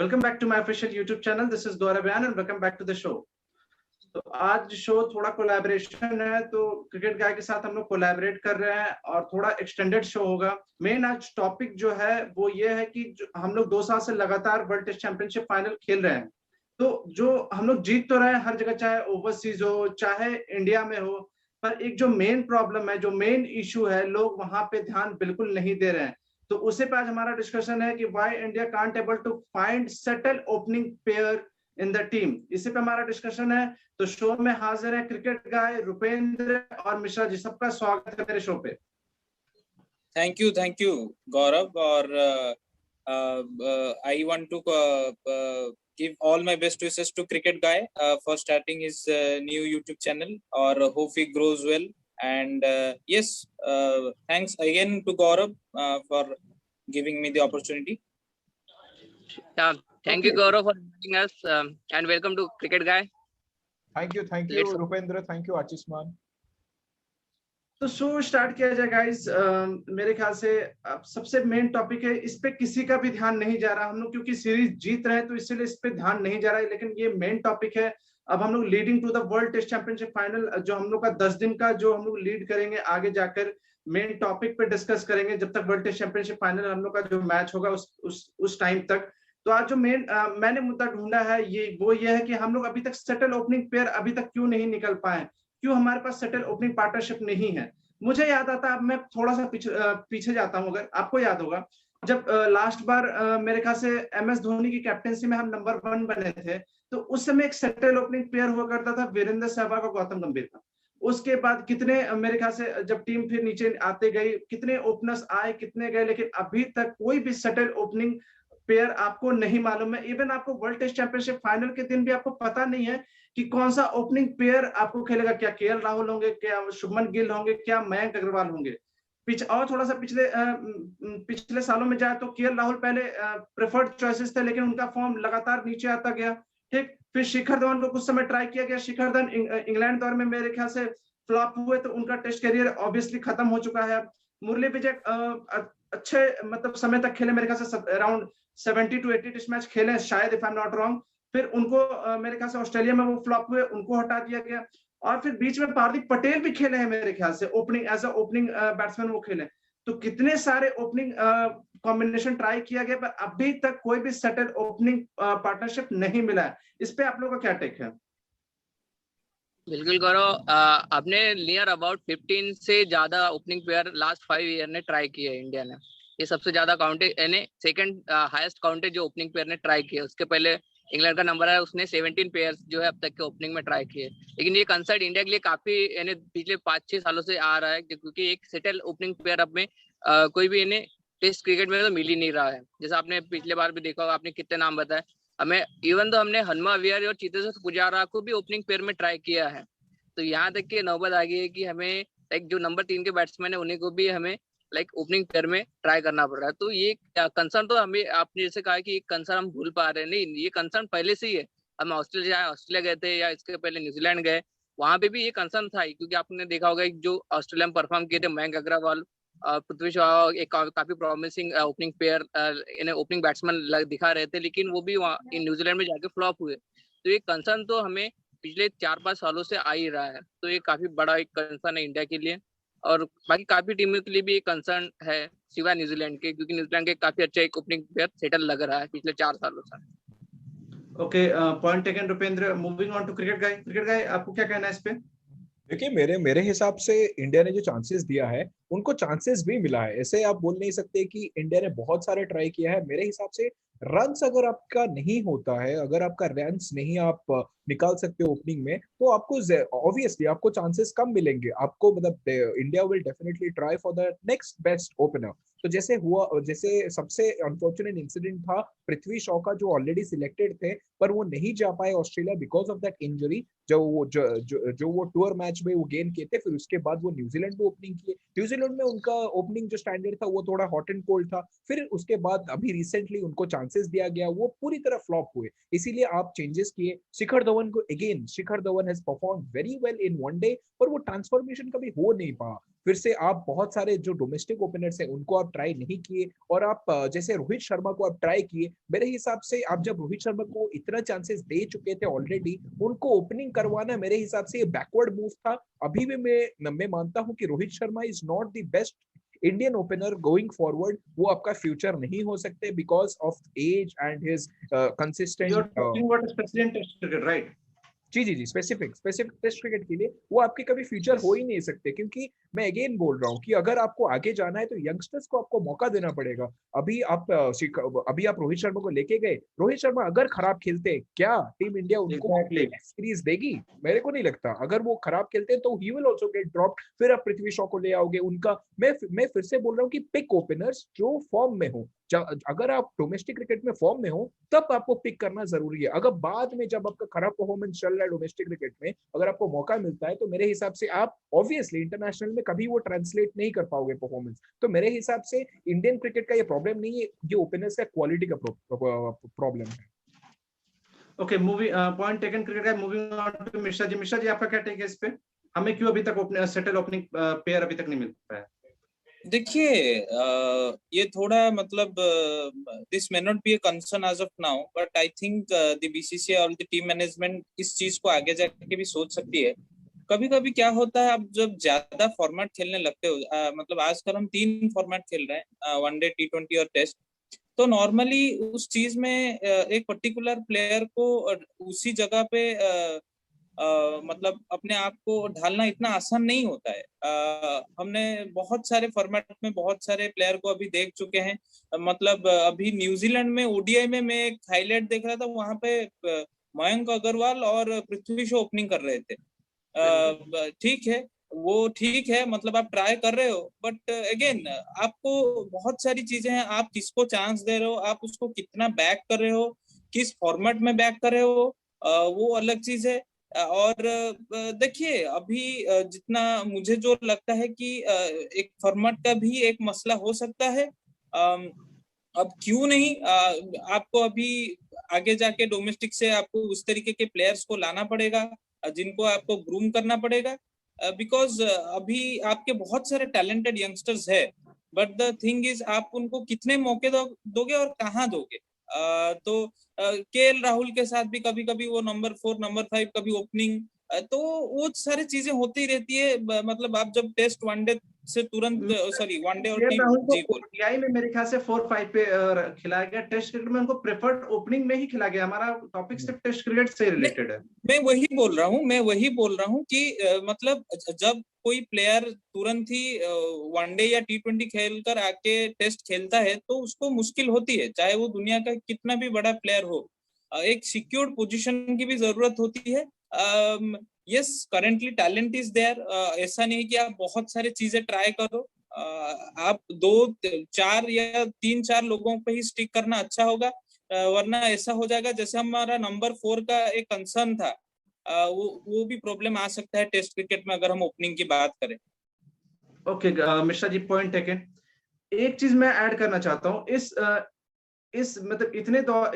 Welcome back to my official YouTube channel. This is Gaurav यान and welcome back to the show. तो आज show थोड़ा collaboration है, तो क्रिकेट गाय के साथ हम लोग कोलैबोरेट कर रहे हैं और थोड़ा एक्सटेंडेड शो होगा। मेन आज टॉपिक जो है वो ये है कि हम लोग 2 साल से लगातार वर्ल्ड टेस्ट चैंपियनशिप फाइनल खेल रहे हैं। तो जो हम लोग जीत तो रहे हैं हर जगह, चाहे ओवरसीज हो चाहे इंडिया में हो, पर एक जो मेन प्रॉब्लम है, जो मेन इशू है, लोग वहां पे ध्यान बिल्कुल नहीं दे रहे हैं। तो उसी पे आज हमारा डिस्कशन है कि why India can't able to find settle opening pair in the team. इसी पे हमारा डिस्कशन है। तो शो में हाजिर है क्रिकेट गाय, रुपेंद्र और मिश्रा जी। सबका स्वागत है मेरे शो पे। Thank you Gaurav. और I want to give all my best wishes to cricket guy for starting his new YouTube channel, or hope he grows well. And yes, thanks again to Gaurav for giving me the opportunity. Thank you Gaurav for inviting us, and welcome to cricket guy. Thank you Rupendra, thank you Archishman. तो show start किया जाए guys. मेरे ख्याल से सबसे main topic है, इस पे किसी का भी ध्यान नहीं जा रहा। हम लोग क्योंकि सीरीज जीत रहे हैं तो इसीलिए इस पे ध्यान नहीं जा रहा है, लेकिन ये मेन टॉपिक है। अब हम लोग leading to the world test championship final, जो हम लोग का 10 दिन का जो हम लोग लीड करेंगे, आगे जाकर मेन टॉपिक पे डिस्कस करेंगे जब तक वर्ल्ड टेस्ट चैंपियनशिप फाइनल हम लोग का जो मैच होगा उस टाइम तक। तो आज जो मेन मैंने मुद्दा ढूंढा है ये है कि हम लोग अभी तक सेटल ओपनिंग पेयर अभी तक क्यों नहीं निकल पाए, क्यों हमारे पास सेटल ओपनिंग पार्टनरशिप नहीं है। मुझे याद आता, अब मैं थोड़ा सा पीछे जाता हूं। अगर आपको याद होगा, जब लास्ट बार मेरे ख्याल से MS धोनी की कैप्टेंसी में हम नंबर 1 बने थे, तो उस समय एक सेटल ओपनिंग पेयर हुआ करता था वीरेंद्र सहवाग और गौतम गंभीर का। उसके बाद कितने मेरे ख्याल से जब टीम फिर नीचे आते गई, कितने ओपनर्स आए कितने गए, लेकिन अभी तक कोई भी सेटल ओपनिंग पेयर आपको नहीं मालूम है। इवन आपको वर्ल्ड टेस्ट चैंपियनशिप फाइनल के दिन भी आपको पता नहीं है कि कौन सा ओपनिंग पेयर आपको खेलेगा। क्या KL राहुल होंगे, क्या शुभमन गिल होंगे, क्या मयंक अग्रवाल होंगे। और थोड़ा सा पिछले सालों में जाए तो KL राहुल पहले प्रेफर्ड चॉइसेस थे, लेकिन उनका फॉर्म लगातार नीचे आता गया। ठीक, फिर शिखर धवन को कुछ समय ट्राई किया गया। शिखर धवन इंग्लैंड दौर में मेरे ख्याल से फ्लॉप हुए, तो उनका टेस्ट करियर ऑब्वियसली खत्म हो चुका है। मुरली विजय अच्छे मतलब समय तक खेले, मेरे ख्याल से अराउंड 70 to 80 टेस्ट मैच खेले शायद, if I am not wrong. फिर उनको मेरे ख्याल से ऑस्ट्रेलिया में वो फ्लॉप हुए, उनको हटा दिया गया। और फिर बीच में पार्थिव पटेल भी खेले हैं मेरे ख्याल से opening as a opening batsman वो खेले। तो कितने सारे ओपनिंग कॉम्बिनेशन ट्राई किया गया, पर अभी तक कोई भी सेटल ओपनिंग पार्टनरशिप नहीं मिला है। इस पे आप लोगों का क्या टेक है? बिल्कुल गौरव, आपने नियर अबाउट 15 से ज्यादा ओपनिंग प्लेयर लास्ट 5 ईयर ने ट्राई किए इंडिया ने। ये सबसे ज्यादा काउंटेड यानी सेकंड हाईएस्ट काउंटेड जो ओपनिंग प्लेयर ने ट्राई किए। उसके पहले इंग्लैंड का नंबर है, उसने 17 प्लेयर्स जो है अब तक के ओपनिंग में ट्राई किए। लेकिन ये कंसर्न इंडिया के लिए काफी यानी पिछले 5-6 सालों से आ रहा है, क्योंकि एक सेटल ओपनिंग प्लेयर अब में कोई भी यानी टेस्ट क्रिकेट में तो मिल ही नहीं रहा है। जैसा आपने पिछले बार भी देखा होगा, आपने कितने नाम बताए हमें। इवन तो हमने हनुमा विहारी और चेतेश्वर पुजारा को भी ओपनिंग पेयर में ट्राई किया है। तो यहाँ तक कि नौबत आ गई है कि हमें लाइक जो नंबर 3 के बैट्समैन है उन्हें को भी हमें लाइक ओपनिंग पेयर में ट्राई करना पड़ रहा है। तो ये कंसर्न तो हमें, आपने जैसे कहा कि कंसर्न हम भूल पा रहे हैं, नहीं, ये कंसर्न पहले से ही है। हम ऑस्ट्रेलिया गए थे या इसके पहले न्यूजीलैंड गए, वहां पे भी ये कंसर्न था। क्योंकि आपने देखा होगा जो ऑस्ट्रेलिया में परफॉर्म किए थे मयंक अग्रवाल, पृथ्वी शॉ एक काफी प्रॉमिसिंग ओपनिंग पेयर इन्हें ओपनिंग बैट्समैन दिखा रहे थे, लेकिन वो भी न्यूजीलैंड में जाके फ्लॉप हुए। तो ये कंसर्न तो हमें पिछले 4-5 सालों से आ ही रहा है। तो ये काफी बड़ा एक कंसर्न है इंडिया के लिए, और बाकी काफी टीमों के लिए भी एक कंसर्न है सिवाय न्यूजीलैंड के, क्योंकि न्यूजीलैंड के काफी अच्छा एक ओपनिंग प्लेयर सेटल लग रहा है पिछले 4 सालों से। Okay, point taken Rupendra. Moving on to cricket guy, आपको क्या कहना है इस पे? देखिए, मेरे हिसाब से इंडिया ने जो चांसेस दिया है उनको चांसेस भी मिला है। ऐसे आप बोल नहीं सकते कि इंडिया ने बहुत सारे ट्राई किया है। मेरे हिसाब से रन्स अगर आपका नहीं होता है, अगर आपका रन्स नहीं आप निकाल सकते ओपनिंग में, तो आपको ऑब्वियसली आपको चांसेस कम मिलेंगे। आपको मतलब India will definitely try for the next best opener. तो जैसे सबसे अनफॉर्चुनेट इंसिडेंट था पृथ्वी शॉ का, जो ऑलरेडी सिलेक्टेड थे पर वो नहीं जा पाए Australia because of that injury. जो वो टूर मैच में वो गेन किए थे, फिर उसके बाद वो न्यूजीलैंड में ओपनिंग किए। न्यूजीलैंड में उनका ओपनिंग जो स्टैंडर्ड था वो थोड़ा हॉट एंड कोल्ड था। फिर उसके बाद अभी रिसेंटली उनको चांसेस दिया गया, वो पूरी तरह फ्लॉप हुए। इसीलिए आप चेंजेस किए। Shikhar Dhawan has perform very well in one day, पर वो ट्रांसफॉर्मेशन कभी हो नहीं पाया। फिर से आप बहुत सारे जो डोमेस्टिक ओपनर्स हैं उनको आप ट्राई नहीं किए, और आप जैसे रोहित शर्मा को आप ट्राई किए। मेरे हिसाब से आप जब रोहित शर्मा को इतना चांसेस दे चुके थे ऑलरेडी, उनको ओपनिंग करवाना मेरे हिसाब से ये बैकवर्ड मूव था। अभी भी मैं मानता हूं कि Rohit Sharma is not the best Indian opener going forward. वो आपका फ्यूचर नहीं हो सकते because of age and his you are consistent. Talking about specially in test cricket, right? जी, स्पेसिफिक स्पेसिफिक टेस्ट क्रिकेट के लिए वो आपके कभी फ्यूचर हो ही नहीं सकते, क्योंकि मैं अगेन बोल रहा हूँ कि अगर आपको आगे जाना है तो यंगस्टर्स को आपको मौका देना पड़ेगा। अभी आप रोहित शर्मा को लेके गए, रोहित शर्मा अगर खराब खेलते, क्या टीम इंडिया उनको एग्जैक्टली। सीरीज देगी? मेरे को नहीं लगता। अगर वो खराब खेलते तो he will also get dropped. फिर आप पृथ्वी शॉ को ले आओगे उनका। मैं फिर से बोल रहा हूँ कि पिक ओपनर्स जो फॉर्म में हो। अगर आप डोमेस्टिक क्रिकेट में फॉर्म में हो तब आपको पिक करना जरूरी है। अगर बाद में जब आपका खराब परफॉर्मेंस चल रहा है डोमेस्टिक क्रिकेट में, अगर आपको मौका मिलता है, तो मेरे हिसाब से आप ऑब्वियसली इंटरनेशनल में कभी वो ट्रांसलेट नहीं कर पाओगे परफॉर्मेंस। तो मेरे हिसाब से इंडियन क्रिकेट का ये प्रॉब्लम नहीं है, ये ओपनर्स का क्वालिटी का प्रॉब्लम है। Okay, moving point taken cricket का। Moving on to Mishra ji. Mishra जी, आपका क्या टेक है इस पे? हमें क्यों अभी तक सेटल ओपनिंग पेयर अभी तक नहीं मिल पाया? देखिए, ये थोड़ा मतलब this may not be a concern as of now, but I think the BCCI और द टीम मैनेजमेंट इस चीज को आगे जाके भी सोच सकती है। कभी कभी क्या होता है, आप जब ज्यादा फॉर्मेट खेलने लगते हो, मतलब आजकल हम 3 फॉर्मेट खेल रहे हैं, वनडे, T20 और टेस्ट। तो नॉर्मली उस चीज में एक पर्टिकुलर प्लेयर को उसी जगह पे मतलब अपने आप को ढालना इतना आसान नहीं होता है। हमने बहुत सारे फॉर्मेट में बहुत सारे प्लेयर को अभी देख चुके हैं। मतलब अभी न्यूजीलैंड में ओडीआई में मैं एक हाईलाइट देख रहा था, वहां पे मयंक अग्रवाल और पृथ्वी शॉ ओपनिंग कर रहे थे। ठीक है, वो ठीक है, मतलब आप ट्राई कर रहे हो, बट अगेन आपको बहुत सारी चीजें हैं। आप किसको चांस दे रहे हो, आप उसको कितना बैक कर रहे हो, किस फॉर्मेट में बैक कर रहे हो, वो अलग चीज है। और देखिए, अभी जितना मुझे जो लगता है कि एक फॉर्मेट का भी एक मसला हो सकता है। अब क्यों नहीं, आपको अभी आगे जाके डोमेस्टिक से आपको उस तरीके के प्लेयर्स को लाना पड़ेगा जिनको आपको ग्रूम करना पड़ेगा, बिकॉज अभी आपके बहुत सारे टैलेंटेड यंगस्टर्स है, बट द थिंग इज आप उनको कितने मौके दोगे और कहाँ दोगे। तो केएल राहुल के साथ भी कभी कभी वो नंबर 4 नंबर 5 कभी ओपनिंग, तो वो सारी चीजें होती रहती है। मतलब आप जब टेस्ट वनडे से तुरंत, सॉरी वनडे और राहुल को जी बोल। ओडीआई में मेरे ख्याल से 4-5 पे खिलाया गया। टेस्ट क्रिकेट में उनको प्रेफर्ड ओपनिंग में ही खिलाया गया। हमारा टॉपिक सिर्फ टेस्ट क्रिकेट से रिलेटेड है। मैं वही बोल रहा हूँ कि मतलब जब कोई प्लेयर तुरंत ही वनडे या T20 खेल कर आके टेस्ट खेलता है तो उसको मुश्किल होती है, चाहे वो दुनिया का कितना भी बड़ा प्लेयर हो। एक सिक्योर्ड पोजीशन की भी जरूरत होती है। Yes, currently talent is there. ऐसा नहीं कि आप बहुत सारी चीजें ट्राई करो। आप 2-4 या 3-4 लोगों पे ही स्टिक करना अच्छा होगा, वरना ऐसा हो जाएगा जैसे हमारा नंबर 4 का एक कंसर्न था। वो भी प्रॉब्लम आ सकता है टेस्ट क्रिकेट में अगर हम ओपनिंग की बात करें। Okay Mishra ji, point taken. एक चीज मैं ऐड करना चाहता हूँ। इस मतलब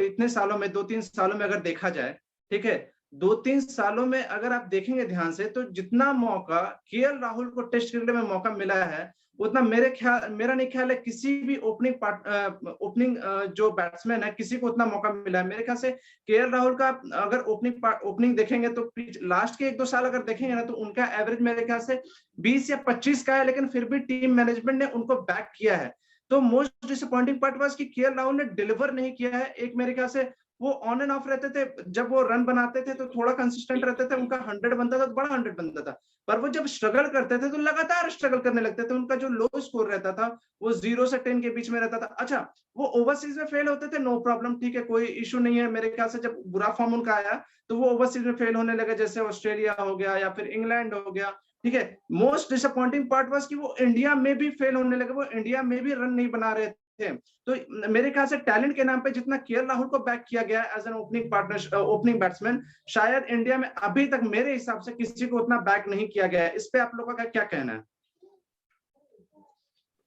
इतने सालों में, 2-3 सालों में अगर देखा जाए, ठीक है, 2-3 सालों में अगर आप देखेंगे ध्यान से, तो जितना मौका केएल राहुल को टेस्ट क्रिकेट में मौका मिला है, उतना मेरा नहीं ख्याल है किसी भी ओपनिंग जो बैट्समैन है, किसी को उतना मौका मिला है। मेरे ख्याल से केएल राहुल का अगर ओपनिंग देखेंगे तो लास्ट के 1-2 साल अगर देखेंगे ना, तो उनका एवरेज मेरे ख्याल से 20 या 25 का है, लेकिन फिर भी टीम मैनेजमेंट ने उनको बैक किया है। तो मोस्ट डिसअपॉइंटिंग पार्ट वाज कि केएल राहुल ने डिलीवर नहीं किया है। एक मेरे ख्याल से वो ऑन एंड ऑफ रहते थे। जब वो रन बनाते थे तो थोड़ा कंसिस्टेंट रहते थे, उनका 100 बनता था तो बड़ा 100 बनता था। पर वो जब स्ट्रगल करते थे तो लगातार स्ट्रगल करने लगते थे। उनका जो लो स्कोर रहता था वो 0 से 10 के बीच में रहता था। अच्छा, वो ओवरसीज में फेल होते थे, नो प्रॉब्लम, ठीक है, कोई इशू नहीं है। मेरे ख्याल से जब बुरा फॉर्म उनका आया तो वो ओवरसीज में फेल होने लगे, जैसे ऑस्ट्रेलिया हो गया या फिर इंग्लैंड हो गया, ठीक है। मोस्ट डिसअपॉइंटिंग पार्ट वाज कि वो इंडिया में भी फेल होने लगे, वो इंडिया में भी रन नहीं बना रहे थे। तो मेरे ख्याल से टैलेंट के नाम पे जितना केएल राहुल को बैक किया गया एज एन ओपनिंग बैट्समैन, शायद इंडिया में अभी तक मेरे हिसाब से किसी को उतना बैक नहीं किया गया है। इस पे आप लोगों का क्या कहना है,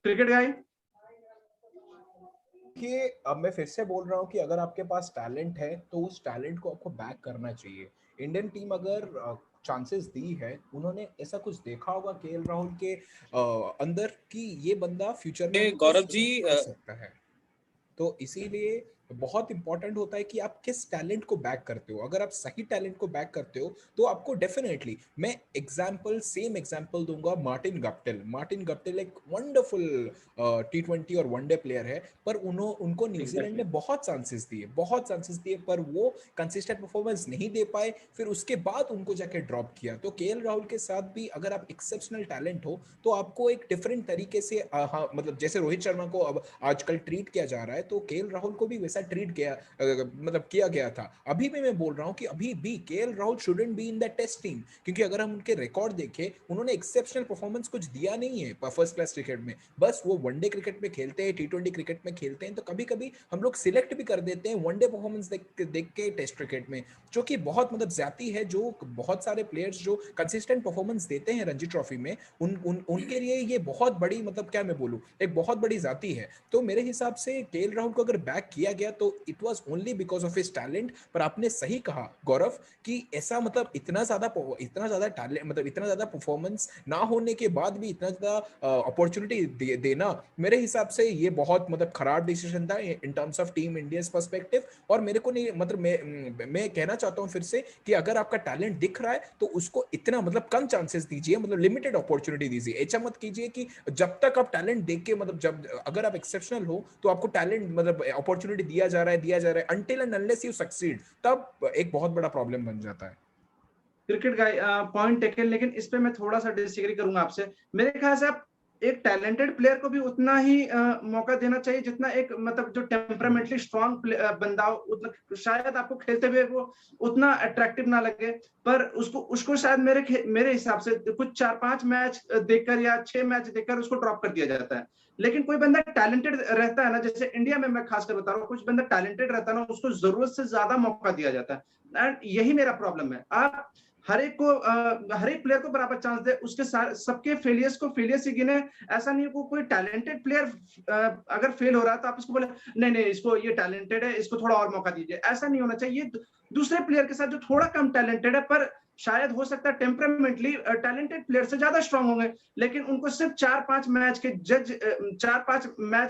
क्रिकेट गाय? कि अब मैं फिर से बोल रहा हूँ कि अगर आपके पास टैलेंट है तो उस टैलेंट को आपको बैक करना चाहिए। इंडियन टीम अगर चांसेस दी है, उन्होंने ऐसा कुछ देखा होगा केएल राहुल के अंदर कि ये बंदा फ्यूचर में गौरव जी कर सकता है। तो इसीलिए बहुत इंपॉर्टेंट होता है कि आप किस टैलेंट को बैक करते हो। अगर आप सही टैलेंट को बैक करते हो तो आपको डेफिनेटली, मैं सेम एग्जांपल दूंगा मार्टिन गप्टिल। मार्टिन गप्टिल एक वंडरफुल T20 और वनडे प्लेयर है, पर उनको न्यूजीलैंड ने बहुत चांसेस दिए, पर वो कंसिस्टेंट परफॉर्मेंस नहीं दे पाए, फिर उसके बाद उनको जाके ड्रॉप किया। तो केएल राहुल के साथ भी अगर आप एक्सेप्शनल टैलेंट हो तो आपको एक डिफरेंट तरीके से हाँ, मतलब जैसे रोहित शर्मा को अब आजकल ट्रीट किया जा रहा है, तो केएल राहुल को भी वैसा ट्रीट किया गया था। अभी भी मैं बोल रहा हूँ कि अभी भी KL Rahul shouldn't be in the test team, क्योंकि अगर हम उनके रिकॉर्ड देखें, उन्होंने एक्सेप्शनल परफॉर्मेंस कुछ दिया नहीं है फर्स्ट क्लास क्रिकेट में। बस वो वनडे क्रिकेट में खेलते हैं, T20 क्रिकेट में खेलते हैं, तो कभी कभी हम लोग सिलेक्ट भी कर देते हैं वनडे परफॉर्मेंस देख के टेस्ट क्रिकेट में, जो कि बहुत मतलब ज्यादा है। जो बहुत सारे प्लेयर्स जो कंसिस्टेंट परफॉर्मेंस देते हैं रणजी ट्रॉफी में, उनके लिए ये बहुत बड़ी, मतलब क्या मैं बोलूं, एक बहुत बड़ी जाती है। तो मेरे हिसाब से केएल राहुल को अगर बैक किया गया तो it was only because of his talent. पर आपने सही कहा गौरव कि ऐसा मतलब इतना ज्यादा टैलेंट, मतलब इतना ज्यादा परफॉर्मेंस ना होने के बाद भी इतना ज्यादा अपॉर्चुनिटी देना, मेरे हिसाब से ये बहुत मतलब खराब डिसीजन था इन terms of team Indians perspective. और मेरे को नहीं, मतलब मैं कहना चाहता हूँ फिर से कि अगर आपका टैलेंट दिख रहा है तो उसको इतना मतलब कम चांसेस दीजिए, मतलब लिमिटेड अपॉर्चुनिटी दीजिए। ऐसा मत कीजिए कि जब तक आप टैलेंट देख के, मतलब जब अगर आप एक्सेप्शनल हो तो आपको टैलेंट मतलब अपॉर्चुनिटी दिया जा रहा है until and unless you succeed, तब एक बहुत बड़ा प्रॉब्लम बन जाता है। क्रिकेट गाय पॉइंट टेकन, लेकिन इस पे मैं थोड़ा सा डिसएग्री करूंगा आपसे। मेरे ख्याल से आप एक टैलेंटेड प्लेयर को भी उतना ही मौका देना चाहिए जितना एक मतलब जो टेम्परामेंटली स्ट्रांग बंदा हो, उतना शायद आपको खेलते हुए वो उतना अट्रैक्टिव ना लगे, पर उसको शायद मेरे हिसाब से कुछ 4-5 मैच देखकर या 6 मैच देखकर उसको ड्रॉप कर दिया जाता है। लेकिन कोई बंदा टैलेंटेड रहता है ना, जैसे इंडिया में मैं खासकर बता रहा हूँ, कुछ बंदा टैलेंटेड रहता है ना, उसको जरूरत से ज्यादा मौका दिया जाता है। एंड यही मेरा प्रॉब्लम है। आप हर एक प्लेयर को बराबर चांस दे, उसके सबके फेलियर्स को फेलियर्स ही गिने। ऐसा नहीं है कोई टैलेंटेड प्लेयर अगर फेल हो रहा है तो आप इसको बोले नहीं नहीं इसको, ये टैलेंटेड है, इसको थोड़ा और मौका दीजिए। ऐसा नहीं होना चाहिए। दूसरे प्लेयर के साथ जो थोड़ा कम टैलेंटेड है, पर शायद हो सकता है टेम्परामेंटली टैलेंटेड प्लेयर से ज्यादा स्ट्रांग होंगे, लेकिन उनको सिर्फ 4-5 मैच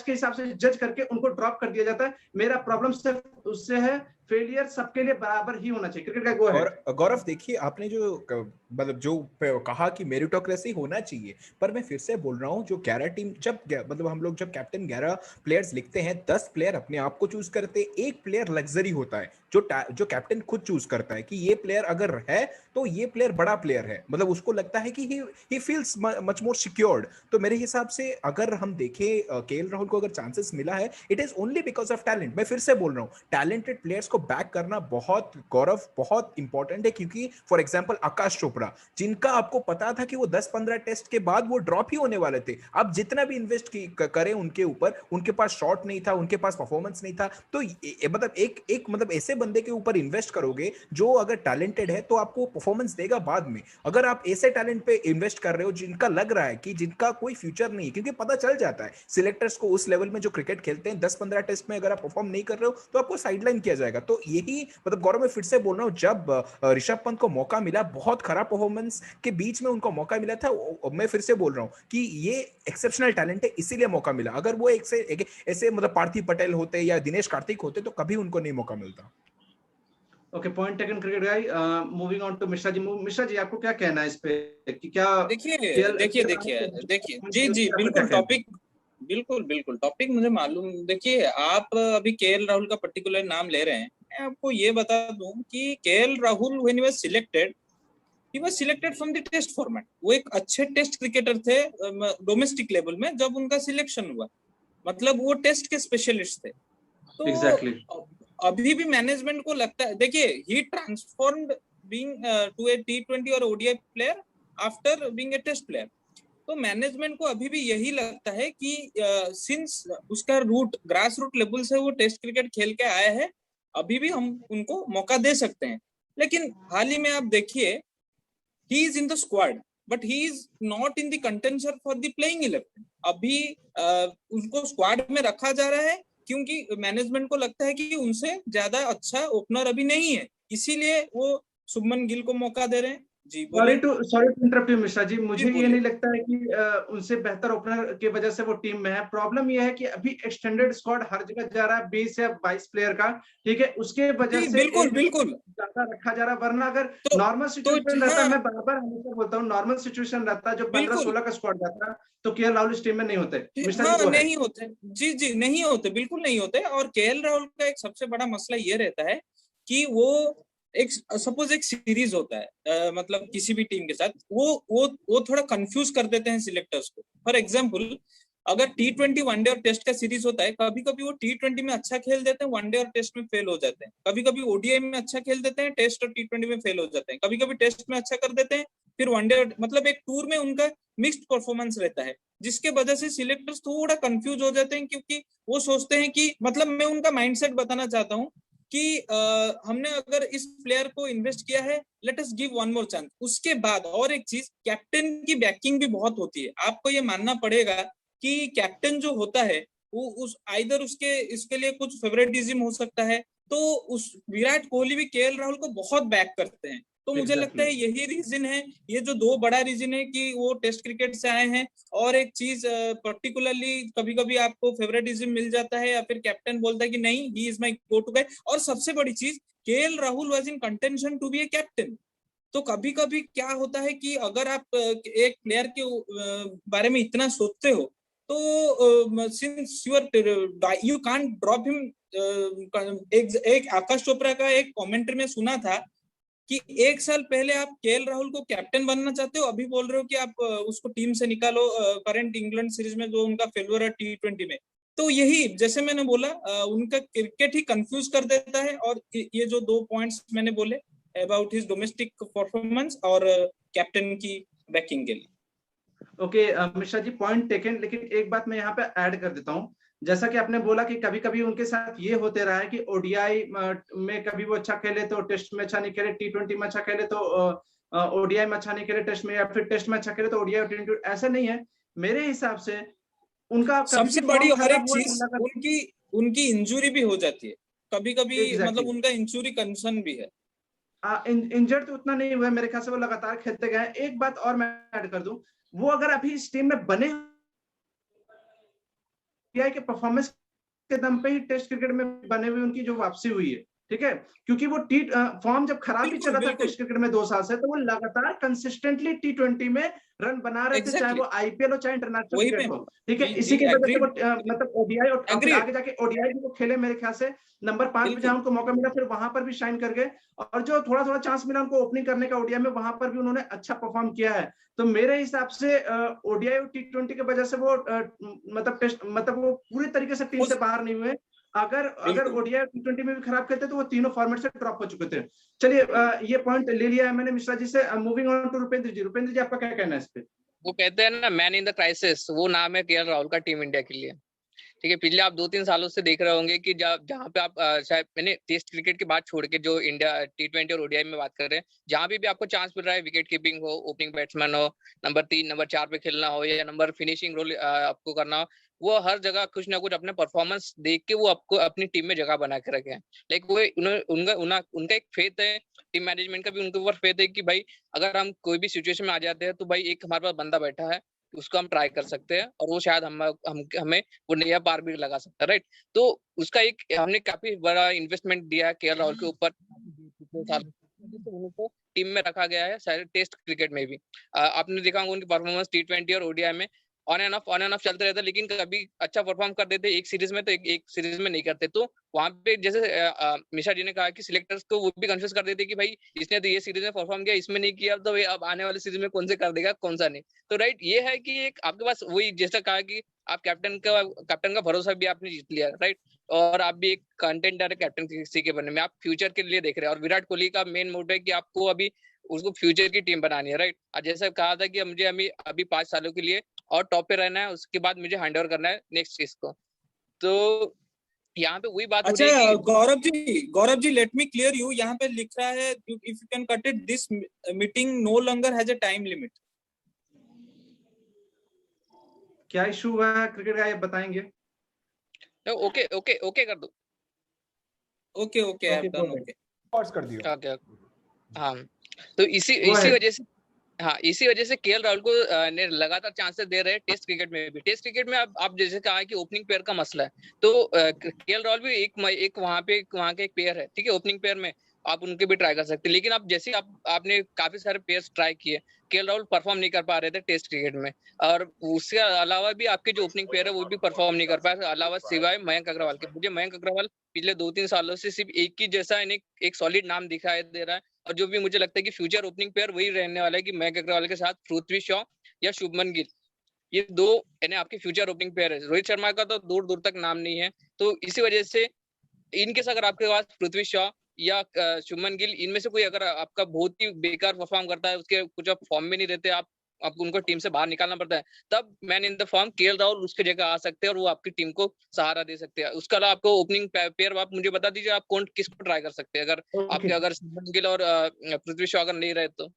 के हिसाब से जज करके उनको ड्रॉप कर दिया जाता है। मेरा प्रॉब्लम सिर्फ उससे है। फेलियर सबके लिए बराबर ही होना चाहिए। क्रिकेट का गो है। और गौरव देखिए, आपने जो मतलब जो कहा कि मेरिटोक्रेसी होना चाहिए, पर मैं फिर से बोल रहा हूँ, जो 11 टीम जब मतलब हम लोग जब कैप्टन 11 प्लेयर्स लिखते हैं, 10 प्लेयर अपने आप को चूज करते हैं, एक प्लेयर लग्जरी होता है जो कैप्टन खुद चूज करता है कि ये प्लेयर अगर है तो ये प्लेयर बड़ा प्लेयर है, मतलब उसको लगता है कि he feels much more secured. तो मेरे हिसाब से अगर हम देखें केएल राहुल को अगर चांसेस मिला है, it is only because of talent. मैं फिर से बोल रहा हूँ, टैलेंटेड प्लेयर्स को बैक करना बहुत, गौरव, बहुत इंपॉर्टेंट है। क्योंकि फॉर एग्जांपल आकाश चोपड़ा, जिनका आपको पता था कि वो 10-15 टेस्ट के बाद वो ड्रॉप ही होने वाले थे, आप जितना भी इन्वेस्ट करें उनके ऊपर, उनके पास शॉट नहीं था, उनके पास परफॉर्मेंस नहीं था, तो मतलब एक मतलब ऐसे बंदे के ऊपर इन्वेस्ट करोगे जो अगर टैलेंटेड है तो आपको परफॉर्मेंस देगा बाद में। अगर आप ऐसे टैलेंट पे इन्वेस्ट कर रहे हो जिनका लग रहा है कि जिनका कोई फ्यूचर नहीं है, क्योंकि पता चल जाता है सिलेक्टर्स को उस लेवल में जो क्रिकेट खेलते हैं, 10-15 टेस्ट में अगर आप परफॉर्म नहीं कर रहे हो तो आपको साइडलाइन किया जाएगा। तो यही मतलब गौरव, मैं फिर से बोल रहा हूँ, जब ऋषभ पंत को मौका मिला, बहुत खराब परफॉर्मेंस के बीच में उनको मौका मिला था, मैं फिर से बोल रहा हूँ कि ये एक्सेप्शनल टैलेंट है, इसीलिए मौका मिला। अगर वो ऐसे मतलब पार्थिव पटेल होते या दिनेश कार्तिक होते तो कभी उनको नहीं मौका मिलता। Okay, point taken cricket guy. Moving on to Mishra ji. Mishra ji, आपको क्या कहना है इस पे कि क्या देखिए जी बिल्कुल टॉपिक मुझे मालूम। देखिए, आप अभी केएल राहुल का पर्टिकुलर नाम ले रहे हैं, मैं आपको ये बता दूं कि KL Rahul when he was selected from the test format. वो एक अच्छे टेस्ट क्रिकेटर थे डोमेस्टिक लेवल में। जब उनका सिलेक्शन हुआ, मतलब वो टेस्ट के स्पेशलिस्ट थे। तो Exactly. अभी भी मैनेजमेंट को लगता है, देखिए, he transformed being to a T20 और ODI player after being a test player. तो मैनेजमेंट को अभी भी यही लगता है कि सिंस उसका रूट ग्रास रूट लेवल से वो टेस्ट क्रिकेट खेल के आया है, अभी भी हम उनको मौका दे सकते हैं। लेकिन हाल ही में आप देखिए, he is in the squad but he is not in the contention for the playing 11। अभी उसको स्क्वाड में रखा जा रहा है क्योंकि मैनेजमेंट को लगता है कि उनसे ज्यादा अच्छा ओपनर अभी नहीं है, इसीलिए वो शुभमन गिल को मौका दे रहे हैं। जी सॉरी बोलिए। To interrupt you Mishra ji, मुझे ये बोलिए। नहीं लगता है कि उनसे बेहतर ओपनर की वजह से वो टीम में है। प्रॉब्लम ये है कि अभी एक्सटेंडेड स्क्वाड हर जगह जा रहा है 20 या 22 प्लेयर का, ठीक है, उसके वजह जी से बिल्कुल एक बिल्कुल। ज्यादा रखा जा रहा है। वरना अगर तो नॉर्मल सिचुएशन रहता, हाँ मैं बार बार हमेशा बोलता हूँ, नॉर्मल सिचुएशन रहता जो बिल्कुल। 15-16 का स्क्वाड रहता, तो केएल राहुल इस टीम में नहीं होते। मिश्रा जी हाँ गो अहेड। नहीं होते। जी जी नहीं होते, बिल्कुल नहीं होते। और केएल राहुल का एक सबसे बड़ा मसला ये रहता है कि वो एक सपोज एक सीरीज होता है, मतलब किसी भी टीम के साथ वो थोड़ा कंफ्यूज कर देते हैं सिलेक्टर्स को। फॉर एग्जांपल, अगर T20 वनडे और टेस्ट का सीरीज होता है, कभी कभी वो T20 में अच्छा खेल देते हैं, वनडे और टेस्ट में फेल हो जाते हैं। कभी कभी ओडीआई में अच्छा खेल देते हैं, टेस्ट और T20 में फेल हो जाते हैं। कभी कभी टेस्ट में अच्छा कर देते हैं, फिर वनडे, मतलब एक टूर में उनका मिक्स्ड परफॉर्मेंस रहता है, जिसके वजह से सिलेक्टर्स थोड़ा कंफ्यूज हो जाते हैं, क्योंकि वो सोचते हैं कि, मतलब मैं उनका माइंडसेट बताना चाहता हूँ कि हमने अगर इस प्लेयर को इन्वेस्ट किया है, let us give one more chance. उसके बाद और एक चीज, कैप्टन की बैकिंग भी बहुत होती है। आपको ये मानना पड़ेगा कि कैप्टन जो होता है वो उस आइदर उसके इसके लिए कुछ फेवरेटिज्म हो सकता है, तो उस विराट कोहली भी केएल राहुल को बहुत बैक करते हैं। तो मुझे लगता है यही रीजन है, ये जो दो बड़ा रीजन है कि वो टेस्ट क्रिकेट से आए हैं। और एक चीज पर्टिकुलरली, कभी कभी आपको फेवरेटिज्म मिल जाता है या फिर कैप्टन बोलता है कि नहीं, he is my go to guy. और सबसे बड़ी चीज, KL Rahul was in contention to be a captain. तो कभी कभी क्या होता है कि अगर आप एक प्लेयर के बारे में इतना सोचते हो, तो since you can't drop him. एक आकाश चोपड़ा का एक कमेंट्री में सुना था कि एक साल पहले आप केएल राहुल को कैप्टन बनना चाहते हो, अभी बोल रहे हो कि आप उसको टीम से निकालो करंट इंग्लैंड सीरीज में जो उनका फेल्योर है T20 में। तो यही, जैसे मैंने बोला, उनका क्रिकेट ही कंफ्यूज कर देता है। और ये जो दो पॉइंट्स मैंने बोले अबाउट हिज डोमेस्टिक परफॉर्मेंस और कैप्टन की बैकिंग के लिए। Okay Mishra ji, point taken, लेकिन एक बात मैं यहाँ पे ऐड कर देता हूँ। जैसा कि आपने बोला कि कभी कभी उनके साथ ये होते रहा है कि ओडीआई में कभी वो अच्छा खेले तो टेस्ट में अच्छा नहीं खेले, T20 में अच्छा खेले तो ओडीआई में अच्छा नहीं खेले टेस्ट में, या फिर टेस्ट में अच्छा खेले तो ओडीआई और T20। ऐसा नहीं है मेरे हिसाब से। उनका कभी भी सबसे बड़ी फॉर्म और एक खराब हुआ चीज, उनकी उनकी इंजुरी भी हो जाती है कभी कभी, मतलब एग्जैक्टली। उनका इंजुरी कंसर्न भी है। इंजर्ड तो उतना नहीं हुआ है मेरे ख्याल से, वो लगातार खेलते गए। एक बात और मैं ऐड कर दूं, वो अगर अभी इस टीम में बने के परफॉर्मेंस के दम पे ही टेस्ट क्रिकेट में बने हुए उनकी जो वापसी हुई है, ठीक है, क्योंकि वो फॉर्म जब खराब भी बिल्कुल चला था बिल्कुल। टेस्ट क्रिकेट में 2 साल से, तो वो लगातार कंसिस्टेंटली T20 में रन बना रहे थे, चाहे एग्जैक्टली, वो आईपीएल हो चाहे इंटरनेशनल वही क्रिकेट मैं हो, बोला। ठीक है। जी इसी जी, की वजह से वो एग्रीड। मतलब ओडीआई और फिर एग्रीड। आगे जाके ओडीआई भी वो खेले मेरे ख्याल से नंबर 5 पे, जहां बिल्कुल। उनको मौका मिला फिर वहां पर भी शाइन कर गए। और जो थोड़ा थोड़ा चांस मिला उनको ओपनिंग करने का ओडीआई में, वहां पर भी उन्होंने अच्छा परफॉर्म किया है। तो मेरे हिसाब से ओडीआई और T20 की वजह से वो मतलब टेस्ट, मतलब वो पूरी तरीके से टीम से बाहर नहीं हुए। अगर अगर बिल्कुल। ओडीआई T20 में भी खराब खेलते तो वो तीनों फॉर्मेट से ड्रॉप हो चुके थे। चलिए ये पॉइंट ले लिया है मैंने मिश्रा जी से। मूविंग ऑन टू रुपेंद्र जी। रुपेंद्र जी, आपका क्या कहना है इस पे? वो कहते हैं ना, मैन इन द क्राइसिस, वो नाम है केएल राहुल का टीम इंडिया के लिए। ठीक है, पिछले आप 2-3 सालों से देख रहे होंगे कि जहाँ पे आप शायद मैंने टेस्ट क्रिकेट की बात छोड़ के जो इंडिया T20 और ओडीआई में बात कर रहे हैं, जहाँ भी आपको चांस मिल रहा है, विकेट कीपिंग हो, ओपनिंग बैट्समैन हो, नंबर 3 नंबर 4 पे खेलना हो, या नंबर फिनिशिंग रोल आपको करना हो, वो हर जगह कुछ ना कुछ अपने परफॉर्मेंस देख के वो आपको अपनी टीम में जगह बना के रखे हैं। लाइक वो उनका एक फेथ है, टीम मैनेजमेंट का भी उनके ऊपर फेथ है कि भाई अगर हम कोई भी सिचुएशन में आ जाते हैं तो भाई एक हमारे पास बंदा बैठा है, उसको हम ट्राई कर सकते हैं और वो शायद हमें वो नया पार भी लगा सकता है, राइट। तो उसका एक हमने काफी बड़ा इन्वेस्टमेंट दिया केएल राहुल के ऊपर पिछले साल, उनको टीम में रखा गया है शायद टेस्ट क्रिकेट में भी। आपने देखा होगा उनकी परफॉर्मेंस T20 और ओडीआई में ऑन एंड ऑफ चलते रहता है, लेकिन कभी अच्छा परफॉर्म कर देते एक सीरीज में तो एक सीरीज में नहीं करते। तो वहां पे जैसे मिश्रा जी ने कहा कि सिलेक्टर्स को वो भी कंफ्यूज कर देते कि भाई इसने तो ये सीरीज में परफॉर्म किया, इसमें नहीं किया, तो अब आने वाले सीरीज में कौन से कर देगा कौन सा नहीं। तो राइट, ये है कि एक आपके पास वही जैसा कहा कि आप कैप्टन का भरोसा भी आपने जीत लिया, राइट। और आप भी एक कंटेंडर है कैप्टन किसी के बनने में, आप फ्यूचर के लिए देख रहे हैं। और विराट कोहली का मेन मोटिव है कि आपको अभी उसको फ्यूचर की टीम बनानी है, राइट। और जैसा कहा था कि मुझे अभी 5 सालों के लिए और टॉप पे रहना है, उसके बाद मुझे हैंड ओवर करना है नेक्स्ट चीज को। तो यहाँ पे वही बात हो अच्छा रही है कि Gaurav ji, let me clear you. यहाँ पे लिख रहा है, if you can cut it, this meeting no longer has a time limit. क्या इशू हुआ है क्रिकेट का, ये बताएंगे? ओके ओके ओके कर दो। Okay okay, I have done. Okay, pause कर दियो। ओके हाँ, तो इसी वो इसी है। वजह से, हाँ इसी वजह से केएल राहुल को ने लगातार चांसेस दे रहे हैं टेस्ट क्रिकेट में भी। टेस्ट क्रिकेट में आप जैसे कहा कि ओपनिंग पेयर का मसला है, तो केएल राहुल भी एक वहां के एक पेयर है, ठीक है, ओपनिंग पेयर में आप उनके भी ट्राई कर सकते हैं। लेकिन आप जैसे आपने काफी सारे पेयर्स ट्राई किए, केएल राहुल परफॉर्म नहीं कर पा रहे थे टेस्ट क्रिकेट में, और उसके अलावा भी आपके जो ओपनिंग पेयर है वो भी परफॉर्म नहीं कर पाए, अलावा सिवाय मयंक अग्रवाल के। मुझे मयंक अग्रवाल पिछले 2-3 सालों से सिर्फ एक ही जैसा एक सॉलिड नाम दिखाई दे रहा है, और जो भी मुझे लगता है कि फ्यूचर ओपनिंग पेयर वही रहने वाला है कि मयंक अग्रवाल के साथ पृथ्वी शॉ या शुभमन गिल, ये दो यानी आपके फ्यूचर ओपनिंग पेयर है। रोहित शर्मा का तो दूर दूर तक नाम नहीं है, तो इसी वजह से इनकेस अगर आपके पास पृथ्वी शॉ या शुभमन गिल, इनमें से कोई अगर आपका बहुत ही बेकार परफॉर्म करता है, उसके कुछ आप फॉर्म में नहीं रहते, आपको उनको टीम से बाहर निकालना पड़ता है, तब man in the form KL Rahul उसके जगह आ सकते हैं और वो आपकी टीम को सहारा दे सकते हैं। उसके अलावा आपको ओपनिंग पेयर आप मुझे बता दीजिए, आप कौन किसको ट्राई कर सकते हैं अगर आपके अगर शुभमन गिल और पृथ्वी शॉ अगर नहीं रहे तो।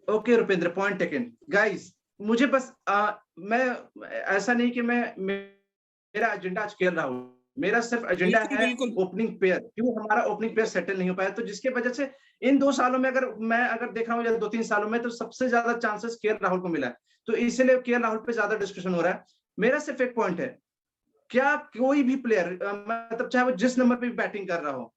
Okay Rupendra, point taken. Guys मुझे बस मैं ऐसा नहीं कि मेरा एजेंडा आज केएल राहुल, मेरा सिर्फ एजेंडा है ओपनिंग पेयर, क्यों हमारा ओपनिंग पेयर सेटल नहीं हो पाया, तो जिसके वजह से इन 2 सालों में अगर देख रहा हूँ या 2-3 सालों में, तो सबसे ज्यादा चांसेस केएल राहुल को मिला है, तो इसलिए केएल राहुल पे ज्यादा डिस्कशन हो रहा है। मेरा सिर्फ एक पॉइंट है, क्या कोई भी प्लेयर मतलब चाहे वो जिस नंबर पे भी बैटिंग कर रहा हो,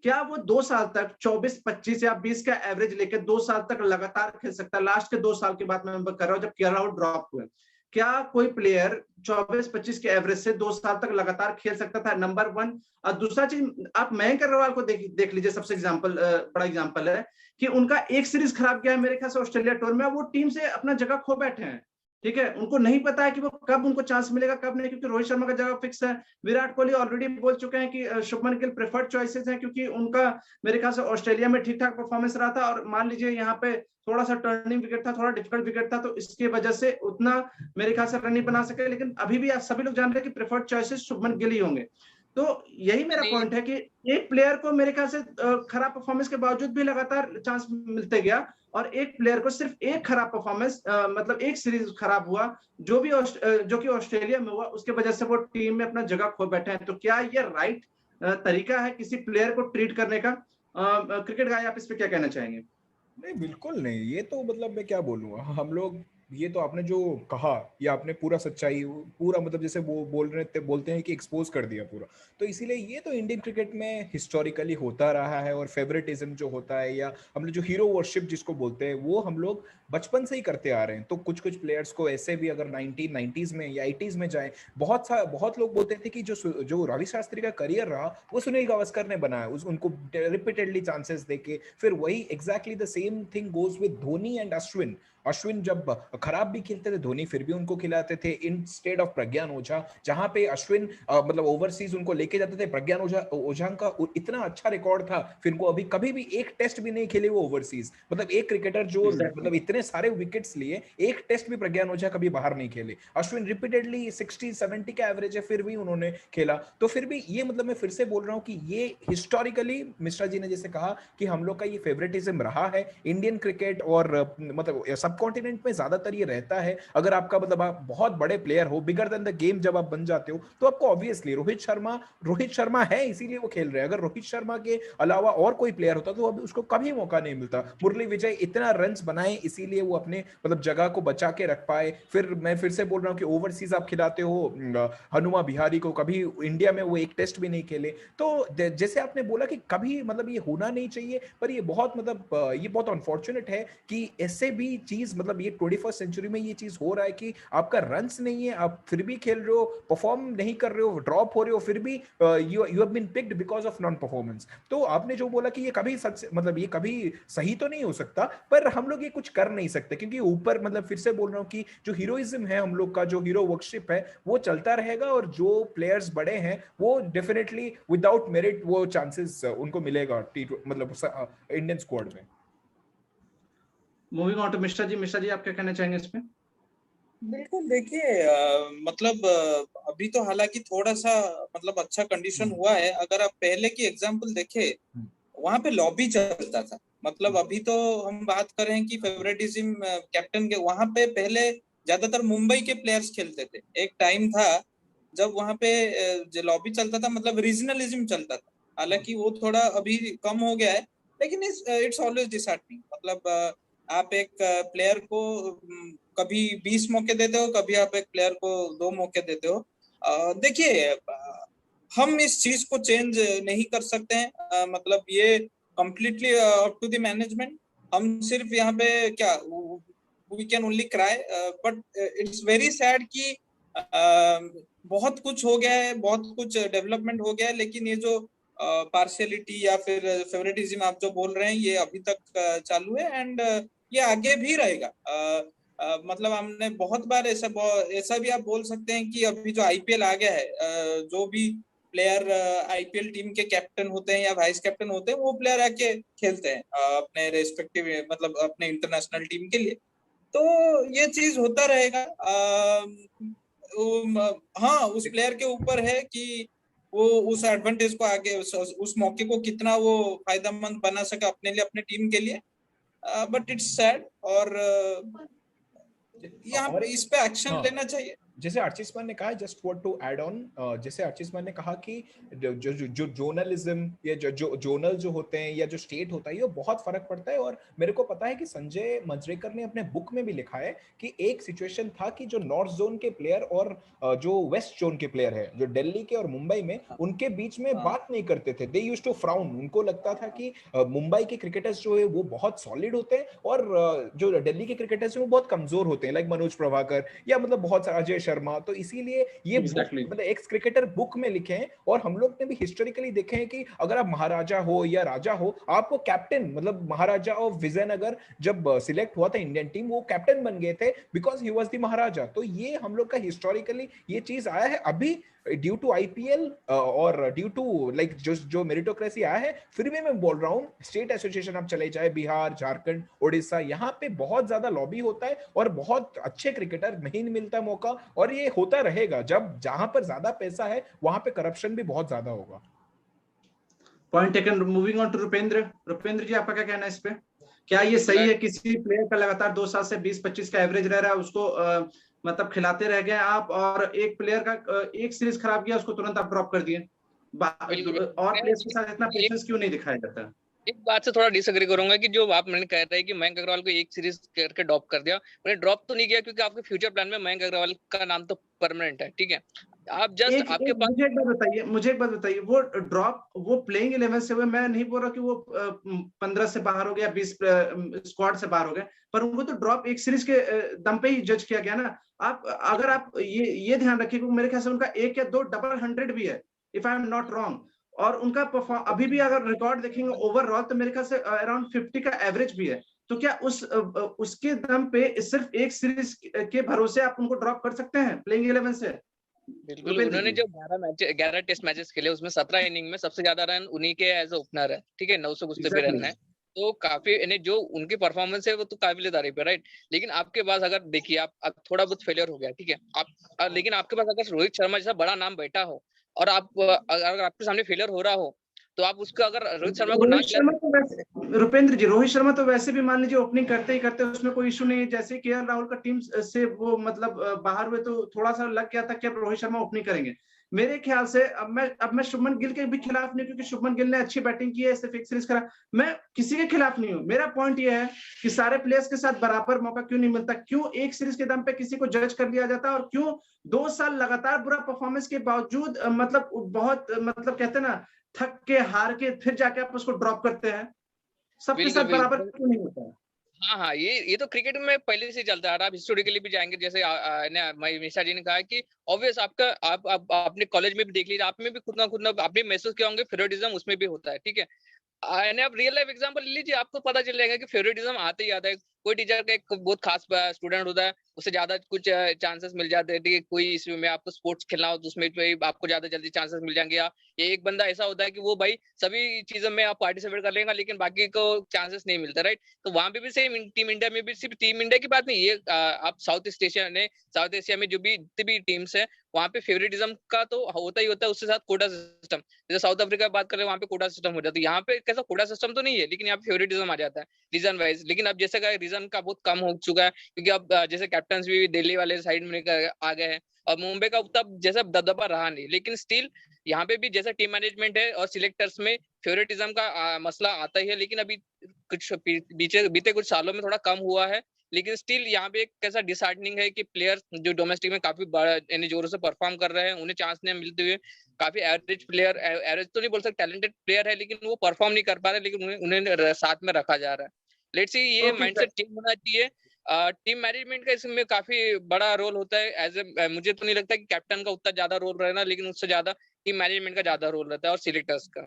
क्या वो 2 साल तक 24, 25 या 20 का एवरेज लेकर 2 साल तक लगातार खेल सकता है? लास्ट के 2 साल की बात मैं कर रहा हूं जब केएल राहुल ड्रॉप हुए। क्या कोई प्लेयर 24-25 के एवरेज से 2 साल तक लगातार खेल सकता था? नंबर 1। और दूसरा चीज, आप मयंक अग्रवाल को देख लीजिए, सबसे बड़ा एग्जांपल है कि उनका एक सीरीज खराब गया है मेरे ख्याल से ऑस्ट्रेलिया टूर में, वो टीम से अपना जगह खो बैठे हैं। ठीक है, उनको नहीं पता है कि वो कब उनको चांस मिलेगा कब नहीं, क्योंकि रोहित शर्मा का जगह फिक्स है। विराट कोहली ऑलरेडी बोल चुके हैं कि शुभमन गिल प्रेफर्ड चॉइसेस हैं, क्योंकि उनका मेरे ख्याल से ऑस्ट्रेलिया में ठीक ठाक परफॉर्मेंस रहा था, और मान लीजिए यहाँ पे थोड़ा सा टर्निंग विकेट था, थोड़ा डिफिकल्ट विकेट था, तो इसकी वजह से उतना मेरे ख्याल से रन नहीं बना सके। लेकिन अभी भी आप सभी लोग जान रहे हैं कि प्रेफर्ड चॉइसेस शुभमन गिल ही होंगे। तो यही मेरा पॉइंट है कि एक प्लेयर को मेरे ख्याल से खराब परफॉर्मेंस के बावजूद भी लगातार चांस मिलते गया, और एक प्लेयर को सिर्फ एक खराब परफॉर्मेंस मतलब एक सीरीज खराब हुआ जो कि ऑस्ट्रेलिया में हुआ, उसके वजह से वो टीम में अपना जगह खो बैठे हैं। तो क्या ये राइट तरीका है किसी प्लेयर को ट्रीट करने का? क्रिकेट गाय, आप इस पे क्या कहना चाहेंगे? नहीं, बिल्कुल नहीं। ये तो मतलब मैं क्या बोलूँगा, हम लोग, ये तो आपने जो कहा ये आपने पूरा सच्चाई, पूरा मतलब जैसे वो बोलते हैं कि एक्सपोज कर दिया पूरा। तो इसीलिए ये तो इंडियन क्रिकेट में हिस्टोरिकली होता रहा है, और फेवरेटिज्म जो होता है या हम लोग जो हीरो वर्शिप जिसको बोलते हैं, वो हम लोग बचपन से ही करते आ रहे हैं। तो कुछ कुछ प्लेयर्स को ऐसे भी अगर 1990s में या 80s में जाए, बहुत लोग बोलते थे कि जो रवि शास्त्री का करियर रहा वो सुनील गावस्कर ने बनाया, उनको रिपीटेडली चांसेस देके। फिर वही exactly the same thing goes with Dhoni and Ashwin जब खराब भी खेलते थे धोनी फिर भी उनको खिलाते थे, इंस्टेड ऑफ प्रज्ञान ओझा। जहां पे अश्विन मतलब ओवरसीज उनको लेके जाते थे, प्रज्ञान ओझा का इतना अच्छा रिकॉर्ड था, फिर को अभी कभी भी एक टेस्ट भी नहीं खेले वो ओवरसीज। मतलब एक क्रिकेटर जो मतलब इतने सारे विकेट्स लिए, एक टेस्ट भी प्रज्ञान ओझा कभी बाहर नहीं खेले। अश्विन रिपीटेडली 60-70 का एवरेज है, फिर भी उन्होंने खेला। तो फिर भी ये मतलब मैं फिर से बोल रहा हूँ कि ये हिस्टोरिकली मिश्रा जी ने जैसे कहा कि हम लोग का ये फेवरेटिज्म रहा है इंडियन क्रिकेट, और मतलब सब कॉन्टिनेंट में ज्यादातर ये रहता है। अगर आपका मतलब आप बहुत बड़े प्लेयर हो, बिगर देन द गेम जब आप बन जाते हो, तो आपको ऑब्वियसली रोहित शर्मा है इसीलिए वो खेल रहे हैं। अगर रोहित शर्मा के अलावा और कोई प्लेयर होता तो अभी उसको कभी मौका नहीं मिलता। मुरली विजय इतना रन्स बनाए इसीलिए वो अपने मतलब जगह को बचा के रख पाए। फिर मैं फिर से बोल रहा हूँ कि ओवरसीज आप खिलाते हो हनुमा बिहारी को, कभी इंडिया में वो एक टेस्ट भी नहीं खेले। तो जैसे आपने बोला कि कभी मतलब ये होना नहीं चाहिए, पर ये बहुत मतलब ये बहुत अनफॉर्चुनेट है कि ऐसे भी चीज मतलब ये 21st सेंचुरी में ये चीज हो रहा है कि आपका रन्स नहीं है, आप फिर भी खेल रहे हो, परफॉर्म नहीं कर रहे हो, ड्रॉप हो रहे हो, फिर भी you have been picked because of non performance. तो आपने जो बोला कि ये कभी सच मतलब ये कभी सही तो नहीं हो सकता, पर हम लोग ये कुछ कर नहीं सकते, क्योंकि ऊपर मतलब फिर से बोल रहा हूँ कि जो हीरोइज्म है हम लोग का, जो हीरो वर्कशिप है वो चलता रहेगा, और जो प्लेयर्स बड़े हैं वो डेफिनेटली विदाउट मेरिट वो चांसेस उनको मिलेगा मतलब इंडियन स्क्वाड में। मूविंग ऑन टू मिश्रा जी, आप क्या कहना चाहेंगे इसमें? बिल्कुल, देखिए मतलब अभी तो हालांकि थोड़ा सा मतलब अच्छा कंडीशन हुआ है। अगर आप पहले की एग्जांपल देखे, वहां पे लॉबी चलता था। मतलब अभी तो हम बात कर रहे हैं कि फेवरेटिज्म कैप्टन के, वहां पे पहले ज्यादातर मुंबई के प्लेयर्स खेलते थे। एक टाइम था जब वहां पे जो लॉबी चलता था, मतलब रीजनलिज्म चलता था। हालांकि वो थोड़ा अभी कम हो गया है, लेकिन इट्स ऑलवेज डिसहार्टनिंग। मतलब आप एक प्लेयर को कभी 20 मौके देते हो, कभी आप एक प्लेयर को 2 मौके देते हो। देखिए, हम इस चीज को चेंज नहीं कर सकते हैं। मतलब ये completely up to the management. हम सिर्फ यहाँ पे क्या, we can only cry, but it's very sad कि बहुत कुछ हो गया है, बहुत कुछ डेवलपमेंट हो गया है, लेकिन ये जो पार्शियलिटी या फिर फेवरेटिज्म आप जो बोल रहे हैं, ये अभी तक चालू है, एंड ये आगे भी रहेगा। मतलब हमने बहुत बार ऐसा भी आप बोल सकते हैं कि अभी जो आईपीएल आ गया है, जो भी प्लेयर आईपीएल टीम के कैप्टन होते हैं या वाइस कैप्टन होते हैं, वो प्लेयर आके खेलते हैं अपने रेस्पेक्टिव, मतलब अपने इंटरनेशनल टीम के लिए। तो ये चीज होता रहेगा। हाँ, उस प्लेयर के ऊपर है कि वो उस एडवांटेज को आगे, उस मौके को कितना वो फायदेमंद बना सके अपने लिए, अपने टीम के लिए। बट इट्स सैड, और यहाँ पे इस पे एक्शन लेना चाहिए। जैसे आर्चिस मान ने कहा, just want to add on, जैसे आर्चिस मान ने कहा कि जो जोनलिज्म या जो जोनल जो होते हैं या जो स्टेट होता है, ये बहुत फर्क पड़ता है। और मेरे को पता है कि संजय मंजरेकर ने अपने बुक में भी लिखा है कि एक सिचुएशन था कि जो नॉर्थ जोन के प्लेयर और जो वेस्ट जोन के प्लेयर है, जो दिल्ली के और मुंबई में, उनके बीच में बात नहीं करते थे। They used to frown. उनको लगता था कि मुंबई के क्रिकेटर्स जो है वो बहुत सॉलिड होते हैं और जो दिल्ली के क्रिकेटर्स हैं वो बहुत कमजोर होते हैं, लाइक मनोज प्रभाकर या मतलब बहुत सारे अजय शर्मा। तो इसीलिए ये मतलब एक्स क्रिकेटर बुक में लिखे हैं। और हम लोग ने भी हिस्टोरिकली देखे हैं कि अगर आप महाराजा हो या राजा हो, आपको कैप्टन, मतलब महाराजा ऑफ विजयनगर जब सिलेक्ट हुआ था इंडियन टीम, वो कैप्टन बन गए थे बिकॉज ही वाज द महाराजा। तो ये हम लोग का हिस्टोरिकली ये चीज आया है। अभी ड्यू टू आईपीएल और ड्यू टू लाइक जो मेरिटोक्रेसी आया है, फिर भी मैं बोल रहा हूँ स्टेट एसोसिएशन आप चले जाए, बिहार, झारखंड, उड़ीसा, यहाँ पे बहुत ज्यादा लॉबी होता है और बहुत अच्छे क्रिकेटर नहीं मिलता मौका। और ये होता रहेगा, जब जहां पर ज्यादा पैसा है वहां पे करप्शन भी बहुत ज्यादा होगा। Point taken. Moving on to Rupendra. Rupendra ji, आपका क्या कहना है इस पे? क्या ये सही है किसी प्लेयर का लगातार 2 साल से 20-25 का एवरेज रह रहा है, उसको मतलब खिलाते रह गए आप, और एक प्लेयर का एक सीरीज खराब किया उसको तुरंत आप ड्रॉप कर दिए? और प्लेयर्स के साथ इतना पेशेंस क्यों नहीं दिखाया जाता? एक बात से थोड़ा डिसएग्री करूंगा कि जो आप मैंने कह रहे हैं कि मयंक अग्रवाल को एक सीरीज करके ड्रॉप कर दिया, मैंने ड्रॉप तो नहीं किया क्योंकि आपके फ्यूचर प्लान में मयंक अग्रवाल का नाम तो परमानेंट है, ठीक है। आप जस्ट आपके पास मुझे एक बात बताइए, वो ड्रॉप वो प्लेइंग 11 से हुए। मैं नहीं बोल रहा कि वो 15 से बाहर हो गया, 20 स्क्वाड से बाहर हो गए, पर उनको तो ड्रॉप एक सीरीज के दम पे ही जज किया गया ना। आप अगर आप ये ध्यान रखिए, मेरे ख्याल से उनका 1 या 2 डबल 100 भी है, if I am not wrong. और उनका अभी भी अगर रिकॉर्ड देखेंगे ओवरऑल, तो मेरे ख्याल से अराउंड 50 का एवरेज भी है। तो क्या उसके दम पे सिर्फ एक सीरीज के भरोसे आप उनको ड्रॉप कर सकते हैं प्लेइंग 11 से? बिल्कुल। उन्होंने जो 11 टेस्ट मैचेस खेले, उसमें 17 इनिंग में सबसे ज्यादा रन उन्हीं के एज ओपनर है, ठीक है, 900 कुछ भी रन है। तो काफी जो उनकी परफॉर्मेंस है वो तो काबिल तारीफ है, राइट। लेकिन आपके पास अगर देखिए, आप थोड़ा बहुत फेलियर हो गया, ठीक है, आप लेकिन आपके पास अगर रोहित शर्मा जैसा बड़ा नाम बैठा हो और आप अगर आपके सामने फेलियर हो रहा हो, तो आप उसको अगर रोहित शर्मा को रुपेंद्र जी, रोहित शर्मा तो वैसे भी मान लीजिए ओपनिंग करते ही करते, उसमें कोई इशू नहीं है। जैसे केएल राहुल का टीम से वो मतलब बाहर हुए तो थोड़ा सा लग गया था कि अब रोहित शर्मा ओपनिंग करेंगे। मेरे ख्याल से अब मैं शुभमन गिल के भी खिलाफ नहीं, क्योंकि शुभमन गिल ने अच्छी बैटिंग की है, सिर्फ एक सीरीज करा। मैं किसी के खिलाफ नहीं हूँ। मेरा पॉइंट ये है कि सारे प्लेयर्स के साथ बराबर मौका क्यों नहीं मिलता? क्यों एक सीरीज के दम पे किसी को जज कर दिया जाता है? और क्यों 2 साल लगातार बुरा परफॉर्मेंस के बावजूद मतलब बहुत मतलब कहते हैं ना, थक के हार के फिर जाके आप उसको ड्रॉप करते हैं? सबके साथ बराबर क्यों नहीं होता है? हाँ, ये तो क्रिकेट में पहले से चलता आ रहा है। आप हिस्टोरिकली भी जाएंगे, जैसे मिश्रा जी ने कहा कि ऑब्वियस आप अपने कॉलेज में भी देख लीजिए, आप में भी खुद ना आपने महसूस किया होंगे, फेवरेटिज्म उसमें भी होता है, ठीक है। आप रियल लाइफ एग्जांपल ले लीजिए, आपको पता चल जाएगा कि फेवरेटिज्म आते ही आता है। कोई टीचर का एक बहुत खास स्टूडेंट होता है, उससे ज्यादा कुछ चांसेस मिल जाते हैं, ठीक है। कोई इसमें आपको स्पोर्ट्स खेलना हो तो उसमें आपको ज्यादा जल्दी चांसेस मिल जाएंगे। या एक बंदा ऐसा होता है कि वो भाई सभी चीजों में आप पार्टिसिपेट कर लेगा, लेकिन बाकी को चांसेस नहीं मिलता, राइट। तो वहां पे भी सेम, टीम इंडिया में भी सिर्फ टीम इंडिया की बात नहीं, ये आप साउथ एशिया में जो भी जितनी भी टीम्स है, वहां पे फेवरेटिज्म का तो होता ही होता है। उसके साथ कोटा सिस्टम, जैसे साउथ अफ्रीका की बात करें, वहां पे कोटा सिस्टम हो जाता है। यहाँ पे कैसा कोटा सिस्टम तो नहीं है, लेकिन यहाँ पे फेवरेटिज्म आ जाता है रीजन वाइज। लेकिन अब जैसे का फेवरेटिज्म का बहुत कम हो चुका है, क्योंकि अब जैसे कैप्टन भी दिल्ली वाले साइड में आ गए हैं और मुंबई का तब जैसा दबदबा रहा नहीं, लेकिन स्टिल यहाँ पे भी जैसा टीम मैनेजमेंट है और सिलेक्टर्स में फेवरेटिज्म का मसला आता ही है, लेकिन अभी कुछ बीते कुछ सालों में थोड़ा कम हुआ है। लेकिन स्टिल यहाँ पे एक कैसा डिसहार्टनिंग है कि प्लेयर्स जो डोमेस्टिक में काफी यानी जोरों से परफॉर्म कर रहे हैं, उन्हें चांस नहीं मिलते हुए, काफी एवरेज प्लेयर, एवरेज तो नहीं बोल सकते, टैलेंटेड प्लेयर है लेकिन वो परफॉर्म नहीं कर पा रहे, लेकिन उन्हें साथ में रखा जा रहा है। लेट्स सी, ये माइंडसेट चेंज होना चाहिए। टीम मैनेजमेंट का इसमें काफी बड़ा रोल होता है। एज ए मुझे तो नहीं लगता कि कैप्टन का उतना ज्यादा रोल रहना, लेकिन उससे ज्यादा टीम मैनेजमेंट का ज्यादा रोल रहता है और सिलेक्टर्स का।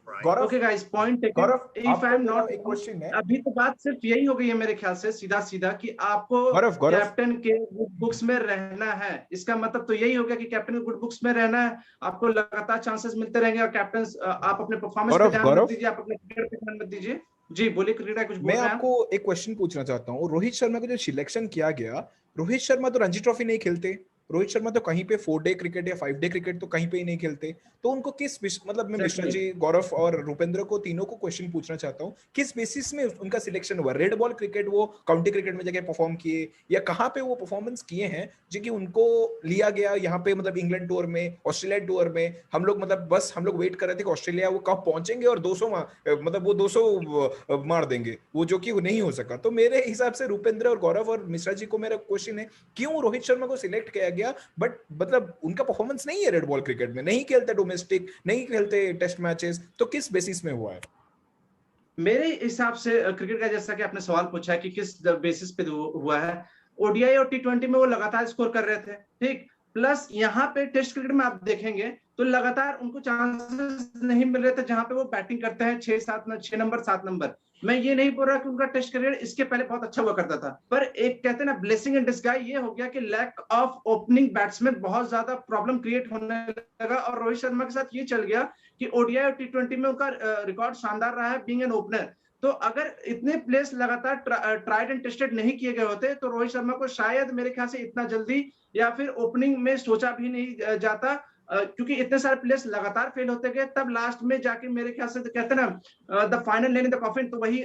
Gaurav, okay guys, point taken. If I am not, एक क्वेश्चन है, अभी तो बात सिर्फ यही हो गई है मेरे ख्याल से सीधा कि आपको कैप्टन के गुड बुक्स में रहना है। इसका मतलब तो यही हो गया कि कैप्टन के गुड बुक्स में रहना है, आपको लगातार चांसेस मिलते रहेंगे और कैप्टन आप अपने परफॉर्मेंस पे ध्यान मत दीजिए, आप अपने क्रिकेट पे ध्यान मत दीजिए। जी बोलिए, क्रिकेट कुछ बोल रहे हैं। मैं आपको एक क्वेश्चन पूछना चाहता हूँ। रोहित शर्मा का जो सिलेक्शन किया गया, रोहित शर्मा तो रणजी ट्रॉफी नहीं खेलते, रोहित शर्मा तो कहीं पे 4 डे क्रिकेट या 5 डे क्रिकेट तो कहीं पे ही नहीं खेलते, तो उनको किस मतलब मैं मिश्रा जी, गौरव और रुपेंद्र को तीनों को क्वेश्चन पूछना चाहता हूँ, किस बेसिस में उनका सिलेक्शन हुआ? रेड बॉल क्रिकेट वो काउंटी क्रिकेट में जाके परफॉर्म किए, या कहाँ पे वो परफॉर्मेंस किए हैं जो कि उनको लिया गया यहाँ पे, मतलब इंग्लैंड टूर में, ऑस्ट्रेलिया टूर में? हम लोग मतलब बस हम लोग वेट कर रहे थे कि ऑस्ट्रेलिया वो कब पहुंचेंगे और 200 मतलब वो 200 मार देंगे, वो जो कि नहीं हो सका। तो मेरे हिसाब से रुपेंद्र और गौरव और मिश्रा जी को मेरा क्वेश्चन है, क्यों रोहित शर्मा को सिलेक्ट किया गया बट मतलब उनका परफॉर्मेंस नहीं है रेड बॉल क्रिकेट में, नहीं खेलते डोमेस्टिक, नहीं खेलते टेस्ट मैचेस, तो किस बेसिस में हुआ है? मेरे हिसाब से क्रिकेट का, जैसा कि आपने सवाल पूछा है कि किस बेसिस पे हुआ है, ओडीआई और टी20 में वो लगातार स्कोर कर रहे थे, ठीक। प्लस यहाँ पे टेस्ट क्रिकेट में आप देखेंगे तो लगातार उनको चांसेस नहीं मिल रहे थे जहां पे वो बैटिंग करते हैं 6 नंबर 7 नंबर। मैं ये नहीं बोल रहा कि उनका टेस्ट करियर इसके पहले बहुत अच्छा हुआ करता था, पर एक कहते हैं ना ब्लेसिंग इन डिस्गाइज ये हो गया कि लैक ऑफ ओपनिंग बैट्समैन बहुत ज्यादा प्रॉब्लम क्रिएट होने लगा, और रोहित शर्मा के साथ ये चल गया कि ओडीआई और टी20 में उनका रिकॉर्ड शानदार रहा है बीइंग एन ओपनर। तो अगर इतने प्लेस लगातार ट्राइड एंड टेस्टेड नहीं किए गए होते तो रोहित शर्मा को शायद मेरे ख्याल से इतना जल्दी या फिर ओपनिंग में सोचा भी नहीं जाता, क्योंकि इतने सारे प्लेयर्स लगातार फेल होते गए, तब लास्ट में जाके मेरे ख्याल से कहते हैं ना the final nail in the coffin, तो वही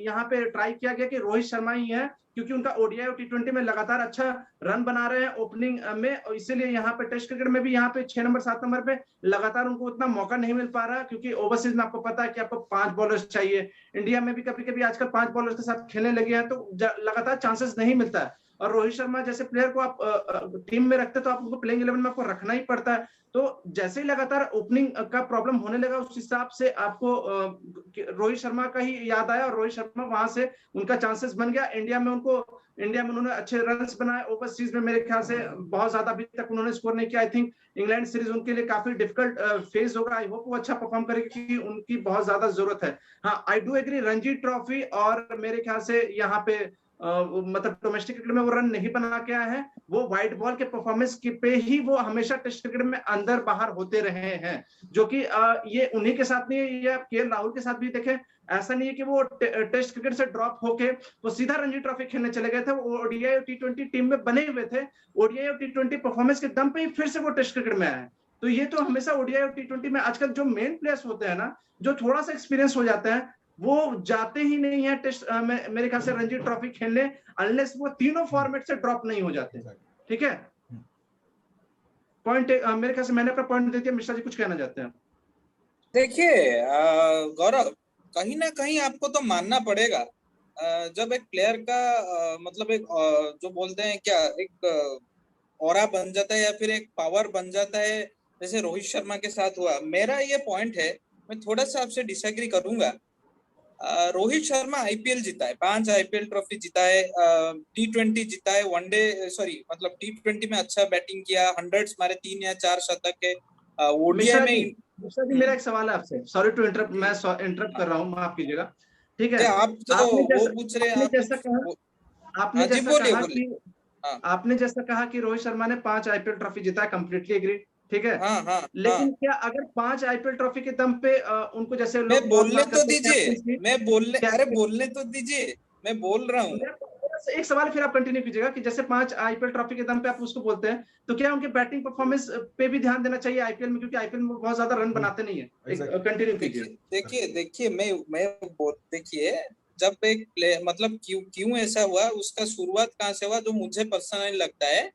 यहाँ पे ट्राई किया गया कि रोहित शर्मा ही है, क्योंकि उनका ओडीआई और टी20 में लगातार अच्छा रन बना रहे हैं ओपनिंग में, और इसीलिए यहाँ पे टेस्ट क्रिकेट में भी यहाँ पे 6 नंबर 7 नंबर पे लगातार उनको उतना मौका नहीं मिल पा रहा, क्योंकि ओवरसीज में आपको पता है कि आपको 5 बॉलर्स चाहिए। इंडिया में भी कभी कभी आजकल 5 बॉलर्स के साथ खेलने लगे हैं, तो लगातार चांसेस नहीं मिलता है। और रोहित शर्मा जैसे प्लेयर को आप टीम में रखते तो आप उनको प्लेइंग 11 में आपको रखना ही पड़ता है। तो जैसे ही लगातार ओपनिंग का प्रॉब्लम होने लगा, उस हिसाब से आपको रोहित शर्मा का ही याद आया, और रोहित शर्मा वहां से उनका चांसेस बन गया। इंडिया में उन्होंने अच्छे रन्स बनाए, ओवरसीज में मेरे ख्याल से बहुत ज्यादा अभी तक उन्होंने स्कोर नहीं किया। आई थिंक इंग्लैंड सीरीज उनके लिए काफी डिफिकल्ट फेज होगा, आई होप वो अच्छा परफॉर्म करेगी क्योंकि उनकी बहुत ज्यादा जरूरत है। हाँ, I do agree, Ranji trophy और मेरे ख्याल से यहाँ पे मतलब डोमेस्टिक क्रिकेट में वो रन नहीं बना के आए हैं, वो व्हाइट बॉल के परफॉर्मेंस पे ही वो हमेशा टेस्ट क्रिकेट में अंदर बाहर होते रहे हैं, जो कि ये उन्हीं के साथ नहीं है, ये केएल राहुल के साथ भी देखें, ऐसा नहीं है कि वो टेस्ट क्रिकेट से ड्रॉप होके वो सीधा रणजी ट्रॉफी खेलने चले गए थे, वो ओडीआई और टी20 टीम में बने हुए थे, ओडीआई और टी20 परफॉर्मेंस के दम पे ही फिर से वो टेस्ट क्रिकेट में आए। तो ये तो हमेशा ओडीआई और टी20 में आजकल जो मेन प्लेयर्स होते हैं ना, जो थोड़ा सा एक्सपीरियंस हो जाते हैं, वो जाते ही नहीं है टेस्ट मेरे ख्याल से रणजी ट्रॉफी खेलने, अनलेस वो तीनों फॉर्मेट से ड्रॉप नहीं हो जाते। ठीक है, पॉइंट मेरे ख्याल से मैंने अपना पॉइंट दे दिया। मिश्रा जी कुछ कहना चाहते हैं? देखिए गौरव, कहीं ना कहीं आपको तो मानना पड़ेगा, जब एक प्लेयर का मतलब एक जो बोलते हैं क्या, एक ऑरा बन जाता है या फिर एक पावर बन जाता है, जैसे रोहित शर्मा के साथ हुआ। मेरा ये पॉइंट है, मैं थोड़ा सा आपसे डिसएग्री करूंगा। रोहित शर्मा आईपीएल जीता है, 5 आईपीएल ट्रॉफी जीता है, टी20 जीता है, वनडे मतलब टी20 में अच्छा बैटिंग किया, 100 मारे, 3 या 4 शतक है। ओडीआई में मेरा एक सवाल है आपसे, सॉरी टू इंटरप्ट, मैं इंटरप्ट कर रहा हूँ, माफ कीजिएगा। ठीक है, आप तो वो पूछ रहे हैं, आपने जैसा कहा कि रोहित शर्मा ने 5 आईपीएल ट्रॉफी जीता है, कंप्लीटली एग्री, ठीक है। लेकिन क्या अगर 5 आईपीएल ट्रॉफी के दम पे उनको जैसे मैं बोलने तो दीजिए, बोलने तो दीजिए, मैं बोल रहा हूँ। एक सवाल फिर आप कंटिन्यू कीजिएगा कि जैसे 5 आईपीएल ट्रॉफी के दम पे आप उसको बोलते हैं, तो क्या उनके बैटिंग परफॉर्मेंस पे भी ध्यान देना चाहिए आईपीएल में, क्योंकि आईपीएल में बहुत ज्यादा रन बनाते नहीं है। कंटिन्यू कीजिए। देखिए देखिए जब एक प्ले मतलब क्यों ऐसा हुआ, उसका शुरुआत कहाँ से हुआ, जो मुझे पर्सनली लगता है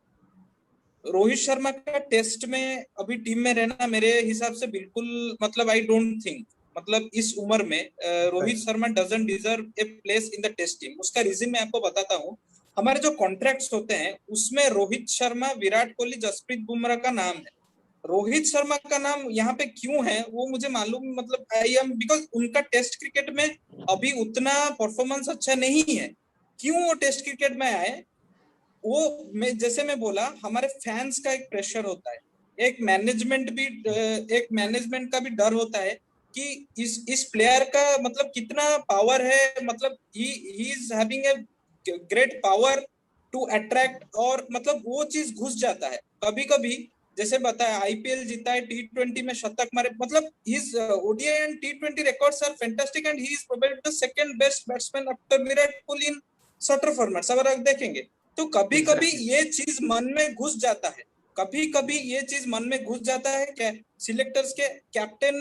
रोहित शर्मा का टेस्ट में अभी टीम में रहना मेरे हिसाब से बिल्कुल मतलब आई डोंट थिंक, मतलब इस उम्र में Rohit Sharma doesn't deserve a place in the test team. उसका रीजन मैं आपको बताता हूँ। हमारे जो कॉन्ट्रैक्ट्स होते हैं उसमें रोहित शर्मा, विराट कोहली, जसप्रीत बुमराह का नाम है। रोहित शर्मा का नाम यहाँ पे क्यों है वो मुझे मालूम, मतलब आई एम बिकॉज उनका टेस्ट क्रिकेट में अभी उतना परफॉर्मेंस अच्छा नहीं है। क्यों वो टेस्ट क्रिकेट में आए, वो जैसे मैं बोला, हमारे फैंस का एक प्रेशर होता है, एक मैनेजमेंट का भी डर होता है कि इस प्लेयर का मतलब कितना पावर है, मतलब he is having a great power to attract, और मतलब वो चीज घुस जाता है कभी कभी। जैसे बताया आईपीएल जीता है, टी20 में शतक मारे, मतलब हिज ओडीआई एंड टी20 records are fantastic and he is probably the second best batsman after Virat Kohli in shorter formats अगर आप देखेंगे तो। कभी कभी ये चीज मन में घुस जाता है, कभी कभी ये चीज मन में घुस जाता है क्या सिलेक्टर्स के, कैप्टन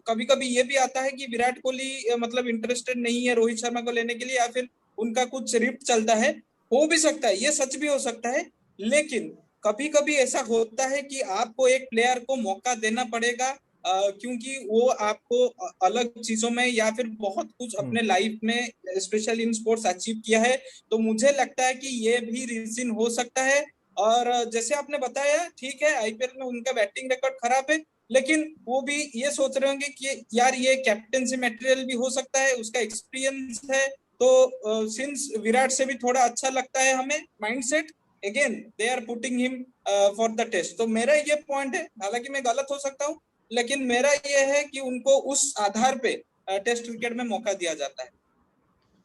कभी कभी ये भी आता है कि विराट कोहली मतलब इंटरेस्टेड नहीं है रोहित शर्मा को लेने के लिए, या फिर उनका कुछ रिफ्ट चलता है, हो भी सकता है, ये सच भी हो सकता है। लेकिन कभी कभी ऐसा होता है कि आपको एक प्लेयर को मौका देना पड़ेगा, क्योंकि वो आपको अलग चीजों में या फिर बहुत कुछ अपने लाइफ में स्पेशली इन स्पोर्ट्स अचीव किया है। तो मुझे लगता है कि ये भी रीजन हो सकता है। और जैसे आपने बताया, ठीक है आईपीएल में उनका बैटिंग रिकॉर्ड खराब है, लेकिन वो भी ये सोच रहे होंगे कि यार ये कैप्टेंसी मटेरियल भी हो सकता है, उसका एक्सपीरियंस है, तो सिंस विराट से भी थोड़ा अच्छा लगता है हमें mindset, again they are putting him for the test. तो मेरा ये पॉइंट है, हालांकि मैं गलत हो सकता हूँ, लेकिन मेरा ये है कि उनको उस आधार पे टेस्ट क्रिकेट में मौका दिया जाता है।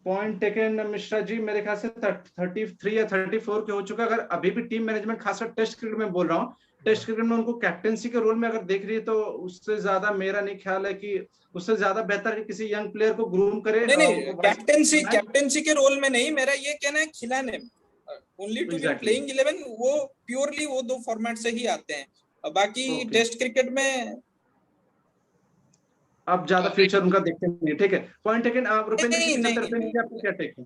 Point taken Mishra ji. मेरे ख्याल से 33 या 34 के हो चुका है। अगर अभी भी टीम मैनेजमेंट, खासकर टेस्ट क्रिकेट में बोल रहा हूँ, टेस्ट क्रिकेट में उनको कैप्टेंसी के रोल में अगर देख रही है, तो उससे ज्यादा मेरा नहीं ख्याल है कि उससे ज्यादा बेहतर है किसी यंग प्लेयर को ग्रूम करे। नहीं, कैप्टेंसी के रोल में नहीं, मेरा ये कहना है खिलाने में, ओनली टू बी प्लेइंग 11, वो प्योरली वो दो फॉर्मेट से ही आते हैं। बाकी टेस्ट क्रिकेट में अब ज्यादा फ्यूचर उनका देखते नहीं। ठीक है, पॉइंट टेकन। आप रुपेंद्र जी की तरफ से आपको क्या टेक है?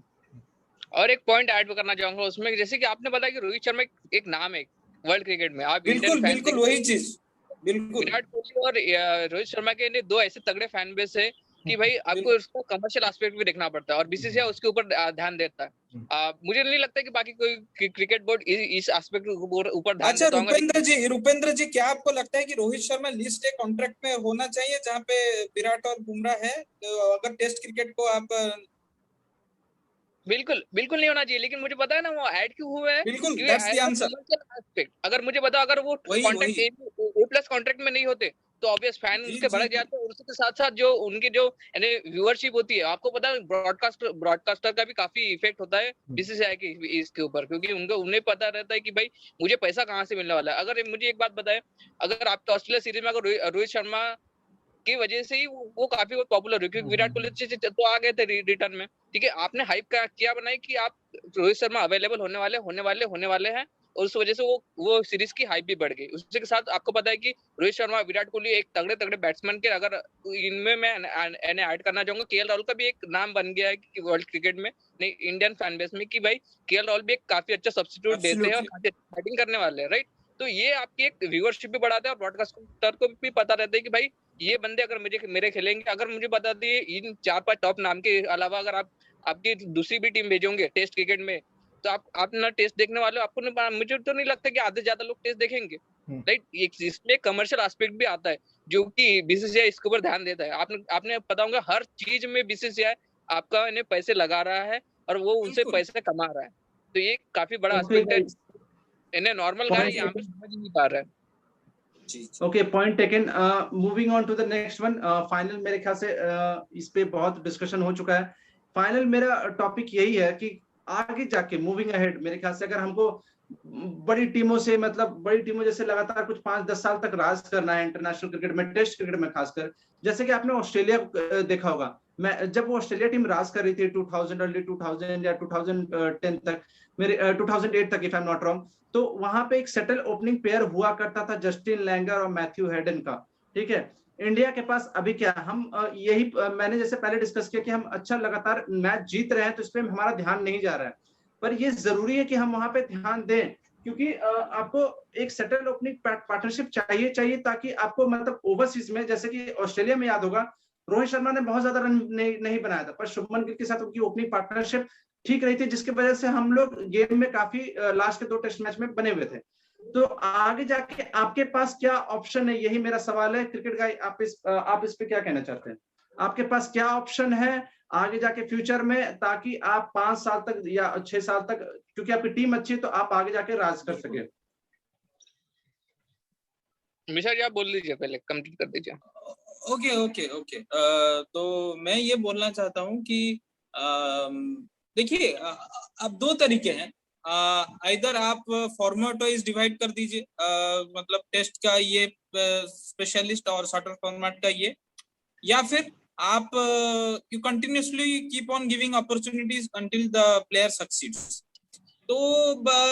और एक पॉइंट ऐड करना चाहूंगा उसमें, जैसे कि आपने बताया कि रोहित शर्मा एक नाम है वर्ल्ड क्रिकेट में, आप बिल्कुल वही चीज, बिल्कुल विराट कोहली और रोहित शर्मा के दो ऐसे तगड़े फैन बेस है कि भाई आपको उसको कमर्शियल एस्पेक्ट भी देखना पड़ता है, और बीसीसीआई उसके ऊपर ध्यान देता है। मुझे नहीं लगता कि बाकी कोई क्रिकेट बोर्ड इस एस्पेक्ट के ऊपर ध्यान देता होगा। रुपेंद्र जी, क्या आपको लगता है कि Rohit Sharma list a contract में होना चाहिए जहां पे विराट और बुमराह है? अगर टेस्ट क्रिकेट को आप बिल्कुल नहीं होना चाहिए, लेकिन मुझे पता है ना वो ऐड क्यों हुआ है, बिल्कुल दैट्स द आंसर। अगर मुझे बता, अगर वो कॉन्ट्रैक्ट ए+ कॉन्ट्रैक्ट में नहीं होते तो ऑब्वियस फैन उसके भड़क जाते हैं, और उसके साथ साथ जो उनके जो व्यूअरशिप होती है, आपको पता है ब्रॉडकास्टर का भी काफी इफेक्ट होता है बीसीसीआई के इसके ऊपर, क्योंकि उन्हें पता रहता है कि भाई मुझे पैसा कहाँ से मिलने वाला है। अगर मुझे एक बात बताए, अगर आपके ऑस्ट्रेलिया सीरीज में अगर रोहित शर्मा की वजह से ही वो काफी पॉपुलर हुई, क्योंकि विराट कोहली तो आ गए थे रिटर्न में, ठीक है, आपने हाइप क्या बनाई कि आप रोहित शर्मा अवेलेबल होने वाले हैं, और उस वजह से वो सीरीज की हाइप भी बढ़ गई। उसके साथ आपको पता है कि रोहित शर्मा, विराट कोहली एक तगड़े बैट्समैन के, अगर इनमें मैं ऐड करना चाहूंगा, केएल राहुल का भी एक नाम बन गया है कि वर्ल्ड क्रिकेट में, नहीं इंडियन फैन बेस में, कि भाई केएल राहुल भी एक काफी अच्छा सब्स्टिट्यूट देते हैं और काफी बैटिंग करने वाले हैं, राइट। तो ये आपकी एक व्यूअरशिप भी बढ़ाता है, और ब्रॉडकास्टर को भी पता रहता है कि भाई ये बंदे अगर मेरे खेलेंगे। अगर मुझे बता दिए इन 4-5 टॉप नाम के अलावा अगर आपकी दूसरी भी टीम भेजोगे टेस्ट क्रिकेट में, तो आप ना टेस्ट देखने वाले हो, आपको नहीं, मुझे तो नहीं लगता कि आधे ज्यादा लोग टेस्ट देखेंगे, राइट। इसमें कमर्शियल एस्पेक्ट भी आता है, जो कि बीसीसीआई इसके ऊपर ध्यान देता है। आपने पता होगा हर चीज में बीसीसीआई आपका इन्हें पैसे लगा रहा है, और वो उनसे पैसे कमा रहा है, तो ये काफी बड़ा एस्पेक्ट है, इन्हें नॉर्मल गाय यहाँ पे समझ नहीं पा रहा है। Okay, point taken. Moving on to the next one. Final मेरे ख्याल से इस पे बहुत डिस्कशन हो चुका है। फाइनल मेरा टॉपिक यही है कि आगे जाके मूविंग अहेड, मेरे ख्याल से अगर हमको बड़ी टीमों से, मतलब बड़ी टीमों जैसे लगातार कुछ 5-10 साल तक राज करना है इंटरनेशनल क्रिकेट में, टेस्ट क्रिकेट में खासकर, जैसे कि आपने ऑस्ट्रेलिया देखा होगा, मैं जब वो ऑस्ट्रेलिया टीम राज कर रही थी 2000 अर्ली 2000 या 2010 तक, मेरे 2008 तक if I am not wrong, तो वहां पे एक सेटल ओपनिंग पेयर हुआ करता था, जस्टिन लैंगर और मैथ्यू हेडन का, ठीक है। इंडिया के पास अभी क्या, हम यही मैंने जैसे पहले डिस्कस किया कि हम अच्छा लगातार मैच जीत रहे हैं, तो इस पे हमारा ध्यान नहीं जा रहा है, पर ये जरूरी है कि हम वहां पे ध्यान दें, क्योंकि आपको एक सेटल ओपनिंग पार्टनरशिप चाहिए ताकि आपको मतलब ओवरसीज में, जैसे कि ऑस्ट्रेलिया में याद होगा रोहित शर्मा ने बहुत ज्यादा रन नहीं बनाया था, पर शुभमन गिल के साथ उनकी ओपनिंग पार्टनरशिप ठीक रही थी, जिसकी वजह से हम लोग गेम में काफी लास्ट के 2 टेस्ट मैच में बने हुए थे। तो आगे जाके आपके पास क्या ऑप्शन है, यही मेरा सवाल है क्रिकेट गाय, आप इस पे क्या कहना चाहते हैं? आपके पास क्या ऑप्शन है आगे जाके फ्यूचर में, ताकि आप 5 साल तक या 6 साल तक, क्योंकि आपकी टीम अच्छी है, तो आप आगे जाके राज कर सके? मिश्रा जी आप बोल लीजिए, पहले कंप्लीट कर दीजिए। ओके ओके ओके तो मैं ये बोलना चाहता हूँ कि देखिए, अब 2 तरीके हैं। इधर आप फॉर्मेट वाइज डिवाइड कर दीजिए, मतलब टेस्ट का ये स्पेशलिस्ट और शॉर्टर फॉर्मेट का ये, या फिर आप you continuously keep on giving opportunities until the player succeeds. तो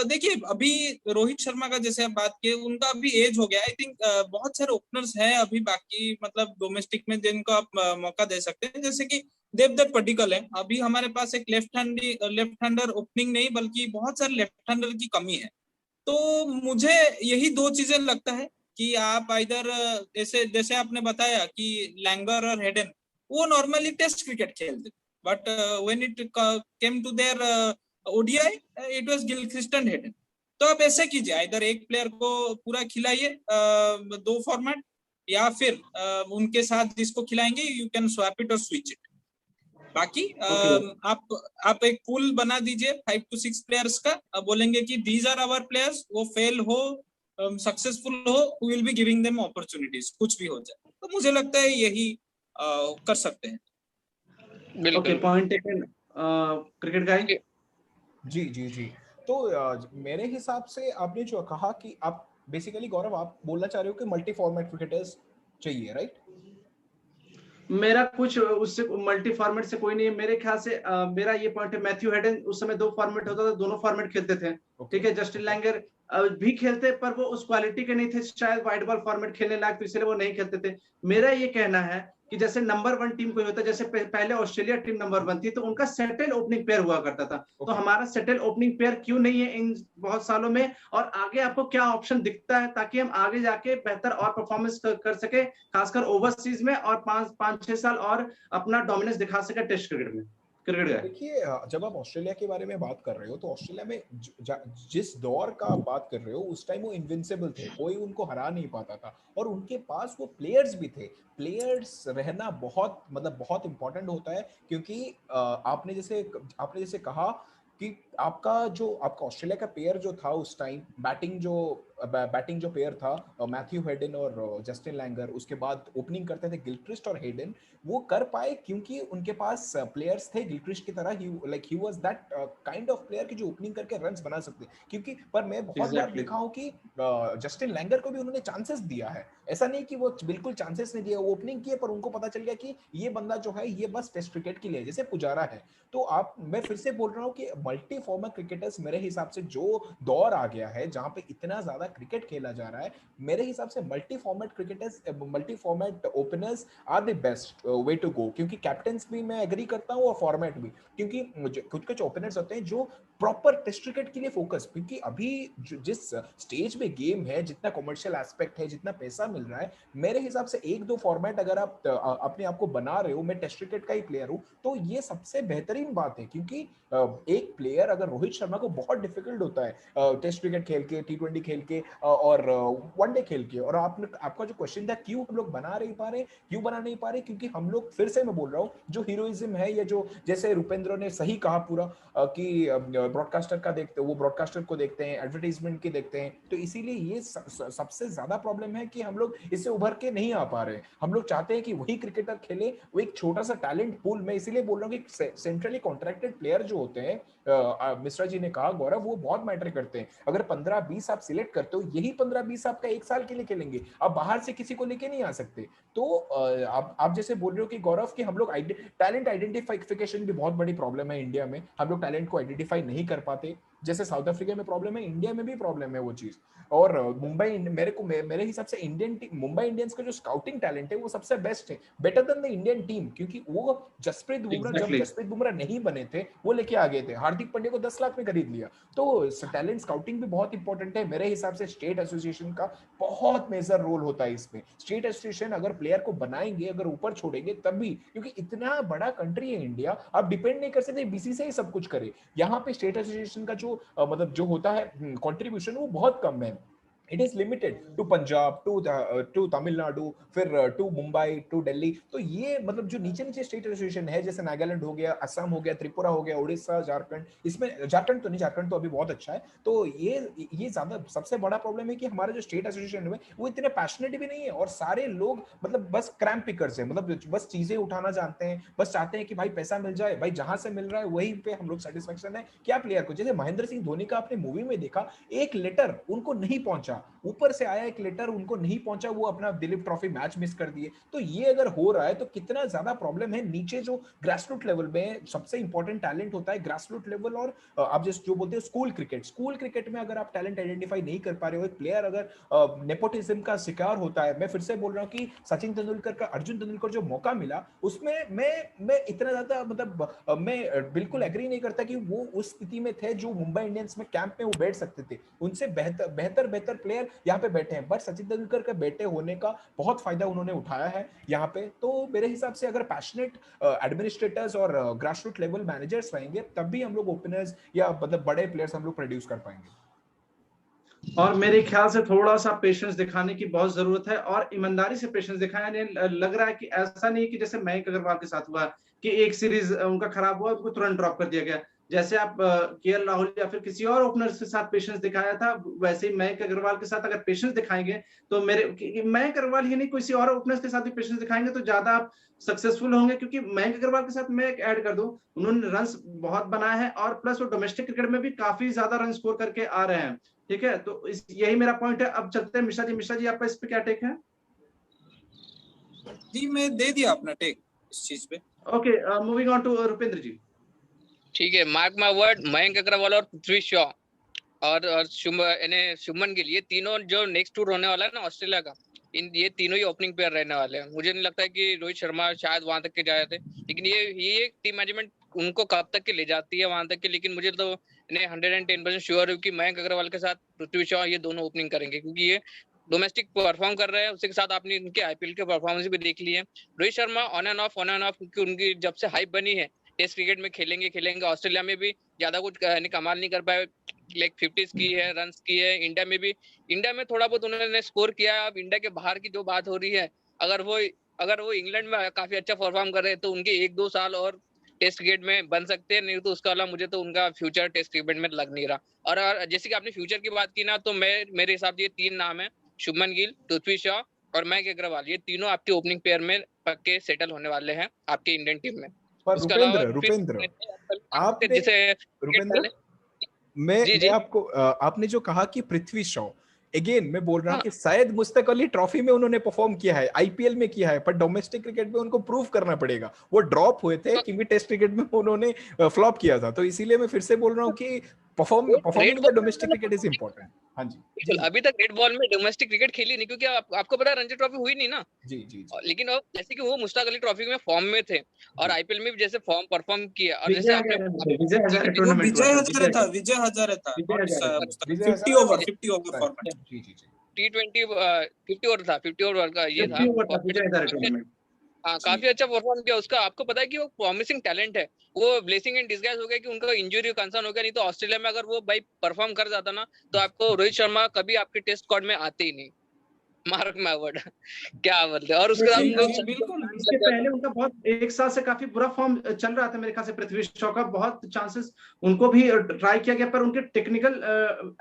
देखिए, अभी रोहित शर्मा का जैसे आप बात किए, उनका अभी एज हो गया। आई थिंक बहुत सारे ओपनर्स हैं अभी बाकी, मतलब डोमेस्टिक में जिनको आप मौका दे सकते हैं, जैसे कि देवदत्त पड्डीकल है। अभी हमारे पास एक लेफ्ट हैंडर ओपनिंग नहीं, बल्कि बहुत सारे लेफ्ट हैंडर की कमी है। तो मुझे यही 2 चीजें लगता है कि आप इधर जैसे जैसे आपने बताया कि लैंगर और हेडन वो नॉर्मली टेस्ट क्रिकेट खेलते, but when it came to their ODI it was Gilchrist and Hayden. तो आप ऐसे कीजिए, इधर एक प्लेयर को पूरा खिलाइए 2 फॉर्मेट, या फिर उनके साथ जिसको खिलाएंगे यू कैन स्वैप इट और स्विच इट। बाकी आप एक पूल बना दीजिए 5 to 6 प्लेयर्स का, बोलेंगे कि दीज आर आवर प्लेयर्स, वो फेल हो सक्सेसफुल हो, we will be giving them opportunities, कुछ भी हो जाए। तो मुझे लगता है यही कर सकते हैं। ओके, पॉइंट टेकन क्रिकेट गाय। जी जी जी। तो मेरे हिसाब से आपने जो कहा कि आप बेसिकली गौरव आप बोलना चाह रहे हो कि मल्टी फॉर्मेट क्रिकेटर्स चाहिए, राइट? मेरा कुछ उससे मल्टी फॉर्मेट से कोई नहीं है मेरे ख्याल से। मेरा ये पॉइंट है, मैथ्यू हेडन उस समय 2 फॉर्मेट होता था, दोनों फॉर्मेट खेलते थे। ठीक है, जस्टिन लैंगर भी खेलते, पर वो उस क्वालिटी के नहीं थे, शायद वाइट बॉल फॉर्मेट खेलने लायक, तो इसलिए वो नहीं खेलते थे। मेरा ये कहना है कि जैसे नंबर 1 टीम कोई होता है, जैसे पहले ऑस्ट्रेलिया टीम नंबर 1 थी, तो उनका सेटल ओपनिंग पेयर हुआ करता था। तो हमारा सेटल ओपनिंग पेयर क्यों नहीं है इन बहुत सालों में, और आगे आपको क्या ऑप्शन दिखता है, ताकि हम आगे जाके बेहतर और परफॉर्मेंस कर सके, खासकर ओवरसीज में, और 5-6 साल और अपना डोमिनेंस दिखा सके टेस्ट क्रिकेट में। क्रिकेट गया। देखिए, जब आप ऑस्ट्रेलिया के बारे में बात कर रहे हो तो ऑस्ट्रेलिया में जिस दौर का आप बात कर रहे हो उस टाइम वो इनविंसिबल थे, कोई उनको हरा नहीं पाता था, और उनके पास वो प्लेयर्स भी थे। प्लेयर्स रहना बहुत मतलब बहुत इंपॉर्टेंट होता है, क्योंकि आपने जैसे कहा कि आपका ऑस्ट्रेलिया का पेयर जो था उस टाइम, बैटिंग जो पेयर था, मैथ्यू हेडन और जस्टिन लैंगर, उसके बाद ओपनिंग करते थे गिलक्रिस्ट और हेडन। वो कर पाए क्योंकि उनके पास प्लेयर्स थे गिलक्रिस्ट की तरह, he was that kind of player कि जो ओपनिंग करके रन्स बना सकते। क्योंकि पर मैं बहुत बार देखा हूं कि जस्टिन लैंगर को भी उन्होंने चांसेस दिया है, ऐसा नहीं कि वो बिल्कुल चांसेस नहीं दिए, वो ओपनिंग किए, पर उनको पता चल गया कि ये बंदा जो है ये बस टेस्ट क्रिकेट के लिए, जैसे पुजारा है। तो मैं फिर से बोल रहा हूँ कि मल्टी फॉर्मेट क्रिकेटर्स मेरे हिसाब से जो दौर आ गया है जहां पे इतना ज्यादा क्रिकेट खेला जा रहा है, मेरे हिसाब से multi format openers are the best way to go. क्योंकि कैप्टन्स भी मैं एग्री करता हूँ और फॉर्मेट भी, क्योंकि कुछ कुछ ओपनर्स होते हैं जो प्रॉपर टेस्ट क्रिकेट के लिए फोकस, क्योंकि अभी जिस स्टेज पे गेम है, जितना कॉमर्शियल एस्पेक्ट है, जितना पैसा मिल रहा है, मेरे हिसाब से 1-2 फॉर्मेट अगर आप अपने आप को बना रहे हो, मैं टेस्ट क्रिकेट का ही प्लेयर हूँ, तो ये सबसे बेहतरीन बात है। क्योंकि एक प्लेयर, अगर रोहित शर्मा को बहुत डिफिकल्ट होता है टेस्ट क्रिकेट खेल के, T20 खेल के और वनडे खेल के, और आपका जो क्वेश्चन था क्यों हम लोग बना नहीं पा रहे, क्योंकि हम लोग, फिर से मैं बोल रहा हूँ, जो हीरोइज्म है, ये जो जैसे रुपेंद्र ने सही कहा पूरा कि ब्रॉडकास्टर का देखते, वो ब्रॉडकास्टर को देखते हैं, एडवर्टाइजमेंट के देखते हैं, तो इसीलिए ये सबसे ज्यादा प्रॉब्लम है कि हम लोग इससे उभर के नहीं आ पा रहे। हम लोग चाहते हैं कि वही क्रिकेटर खेले, वो एक छोटा सा टैलेंट पूल में, इसीलिए बोल रहा हूँ कि सेंट्रली कॉन्ट्रैक्टेड प्लेयर जो होते हैं, मिश्रा जी ने कहा गौरव, वो बहुत मैटर करते हैं। अगर 15-20 आप सिलेक्ट करते हो, यही 15-20 आपका 1 साल के लिए खेलेंगे, आप बाहर से किसी को लेके नहीं आ सकते। तो आप जैसे बोल रहे हो कि गौरव कि हम लोग टैलेंट आइडेंटिफिकेशन भी बहुत बड़ी प्रॉब्लम है इंडिया में, हम लोग टैलेंट को आइडेंटिफाई नहीं कर पाते। जैसे साउथ अफ्रीका में प्रॉब्लम है, इंडिया में भी प्रॉब्लम है वो चीज। और मेरे हिसाब से मुंबई इंडियंस का जो स्काउटिंग टैलेंट है वो सबसे बेस्ट है, better than the Indian team, क्योंकि वो जसप्रीत बुमराह जब जसप्रीत बुमराह नहीं बने थे वो लेके आ गए थे, हार्दिक पांड्या को 10 लाख में खरीद लिया। तो टैलेंट स्काउटिंग भी बहुत इंपॉर्टेंट है मेरे हिसाब से। स्टेट एसोसिएशन का बहुत मेजर रोल होता है इसमें। स्टेट एसोसिएशन अगर प्लेयर को बनाएंगे, अगर ऊपर छोड़ेंगे तब भी, क्योंकि इतना बड़ा कंट्री है इंडिया, आप डिपेंड नहीं कर सकते बीसी से ही सब कुछ करे। यहाँ पे स्टेट एसोसिएशन का जो मतलब जो होता है कंट्रीब्यूशन वो बहुत कम है। It is limited to Punjab, to Tamil Nadu, फिर टू मुंबई, टू दिल्ली। तो ये मतलब जो नीचे नीचे स्टेट एसोसिएशन है, जैसे नागालैंड हो गया, असम हो गया, त्रिपुरा हो गया, उड़ीसा, झारखंड, इसमें झारखंड तो नहीं, झारखंड तो अभी बहुत अच्छा है। तो ये ज्यादा सबसे बड़ा प्रॉब्लम है कि हमारा जो स्टेट एसोसिएशन है वो इतने पैशनेट भी नहीं है, और सारे लोग मतलब बस क्रैम्प पिकर्स है, मतलब बस चीजें उठाना जानते हैं, बस चाहते हैं कि भाई पैसा मिल जाए, भाई जहां से मिल रहा है वहीं पे हम लोग सेटिस्फेक्शन है। क्या प्लेयर को, जैसे महेंद्र सिंह धोनी का आपने मूवी में देखा, एक लेटर उनको नहीं पहुंचा, ऊपर से आया एक लेटर उनको नहीं पहुंचा, वो अपना दिलीप ट्रॉफी मैच मिस कर दिए। तो ये अगर हो रहा है तो कितना ज्यादा प्रॉब्लम है। नीचे जो ग्रासरूट लेवल में सबसे इंपॉर्टेंट टैलेंट होता है ग्रासरूट लेवल, और आप जो बोलते हो स्कूल क्रिकेट में अगर आप टैलेंट आइडेंटिफाई नहीं कर पा रहे हो, एक प्लेयर अगर नेपोटिज्म का शिकार होता है। मैं फिर से बोल रहा हूँ कि सचिन तेंदुलकर का, अर्जुन तेंदुलकर जो मौका मिला उसमें मैं इतना ज्यादा मतलब मैं बिल्कुल एग्री नहीं करता कि वो उस स्थिति में थे जो मुंबई इंडियंस में कैंप में वो बैठ सकते थे। उनसे बेहतर प्लेयर यहाँ पे बैठे हैं, बट सचिन तेंदुलकर के बेटे होने का बहुत फायदा उन्होंने उठाया है यहाँ पे। तो मेरे हिसाब से अगर पैशनेट एडमिनिस्ट्रेटर्स और ग्रासरूट लेवल मैनेजर्स रहेंगे तब भी हम लोग ओपनर्स या मतलब बड़े प्लेयर्स हम लोग प्रोड्यूस कर पाएंगे। और मेरे ख्याल से थोड़ा सा पेशेंस दिखाने की बहुत जरूरत है, और ईमानदारी से पेशेंस दिखाने। लग रहा है कि ऐसा नहीं कि जैसे मयंक अग्रवाल के साथ हुआ कि एक सीरीज उनका खराब हुआ, उनको तुरंत ड्रॉप कर दिया गया। जैसे आप केएल राहुल या फिर किसी और ओपनर के साथ पेशेंस दिखाया था, वैसे ही मयंक अग्रवाल के साथ अगर पेशेंस दिखाएंगे तो मयंक अग्रवाल ही नहीं, किसी और ओपनर्स के साथ भी पेशेंस दिखाएंगे तो ज्यादा आप सक्सेसफुल होंगे। क्योंकि मयंक अग्रवाल के साथ मैं एक ऐड कर दूं, उन्होंने रन बहुत बनाए हैं, और प्लस वो डोमेस्टिक क्रिकेट में भी काफी ज्यादा रन स्कोर करके आ रहे हैं। ठीक है, तो यही मेरा पॉइंट है। अब चलते हैं मिश्रा जी आपका इस पे क्या टेक है? जी मैं दे दिया अपना टेक इस चीज पे। Okay, moving on to Rupendra ji. ठीक है, mark my word, Mayank Agarwal और पृथ्वी शॉ और शुभमन गिल, ये तीनों जो नेक्स्ट टूर होने वाला है ना ऑस्ट्रेलिया का, ये तीनों ही ओपनिंग प्लेयर रहने वाले हैं। मुझे नहीं लगता है कि रोहित शर्मा शायद वहां तक के जाए थे, लेकिन ये टीम मैनेजमेंट उनको कब तक के ले जाती है वहां तक के। लेकिन मुझे तो 110% श्योर हूँ कि मयंक अग्रवाल के साथ पृथ्वी शॉ ये दोनों ओपनिंग करेंगे, क्योंकि ये डोमेस्टिक परफॉर्म कर रहे हैं। उसके साथ आपने इनके आईपीएल के परफॉर्मेंस भी देख लिए। Rohit Sharma on end of, क्योंकि उनकी जब से हाइप बनी है टेस्ट क्रिकेट में खेलेंगे। ऑस्ट्रेलिया में भी ज्यादा कुछ कमाल नहीं कर पाए, लाइक 50s की है, रन्स की है। इंडिया में थोड़ा बहुत उन्होंने स्कोर किया है। अब इंडिया के बाहर की जो बात हो रही है, अगर वो इंग्लैंड में काफी अच्छा परफॉर्म कर रहे हैं तो उनके 1-2 साल और टेस्ट क्रिकेट में बन सकते हैं, नहीं तो उसके अलावा मुझे तो उनका फ्यूचर टेस्ट क्रिकेट में लग नहीं रहा। और जैसे कि आपने फ्यूचर की बात की ना, तो मेरे हिसाब से ये 3 नाम है, शुभमन गिल, पृथ्वी शॉ और मयंक अग्रवाल, ये तीनों आपके ओपनिंग पेयर में पक्के सेटल होने वाले हैं आपके इंडियन टीम में। पर रुपेंद्र मैं आपको आपने जो कहा कि पृथ्वी शॉ, अगेन मैं बोल रहा हूँ कि शायद मुस्तक अली ट्रॉफी में उन्होंने परफॉर्म किया है, आईपीएल में किया है, पर डोमेस्टिक क्रिकेट में उनको प्रूव करना पड़ेगा। वो ड्रॉप हुए थे क्योंकि टेस्ट क्रिकेट में उन्होंने फ्लॉप किया था। तो इसीलिए मैं फिर से बोल रहा हूँ कि performing the domestic cricket is important. हाँ जी, अभी तक रेड बॉल में डोमेस्टिक क्रिकेट खेली नहीं, क्योंकि आपको पता है रणजी ट्रॉफी हुई नहीं ना। जी। लेकिन जैसे कि वो मुश्ताक अली ट्रॉफी में फॉर्म में थे और आईपीएल में भी जैसे फॉर्म परफॉर्म किया, और जैसे आपने विजय हजारे था 50 ओवर फॉर्मेट, T20 50 ओवर था, 50 ओवर का ये था। हाँ, काफी अच्छा परफॉर्म किया उसका। आपको पता है कि वो प्रॉमिसिंग टैलेंट है। वो ब्लेसिंग इन डिस्गाइज हो गया कि उनका इंजरी कंसर्न हो गया, नहीं तो ऑस्ट्रेलिया में अगर वो भाई परफॉर्म कर जाता ना तो आपको रोहित शर्मा कभी आपके टेस्ट स्क्वाड में आते ही नहीं। Mark my word. क्या बोलते हैं। और उसके साथ बिल्कुल, इसके पहले उनका बहुत एक साल से काफी बुरा फॉर्म चल रहा था मेरे ख्याल से। पृथ्वी शॉ का बहुत चांसेस उनको भी ट्राई किया गया, पर उनके टेक्निकल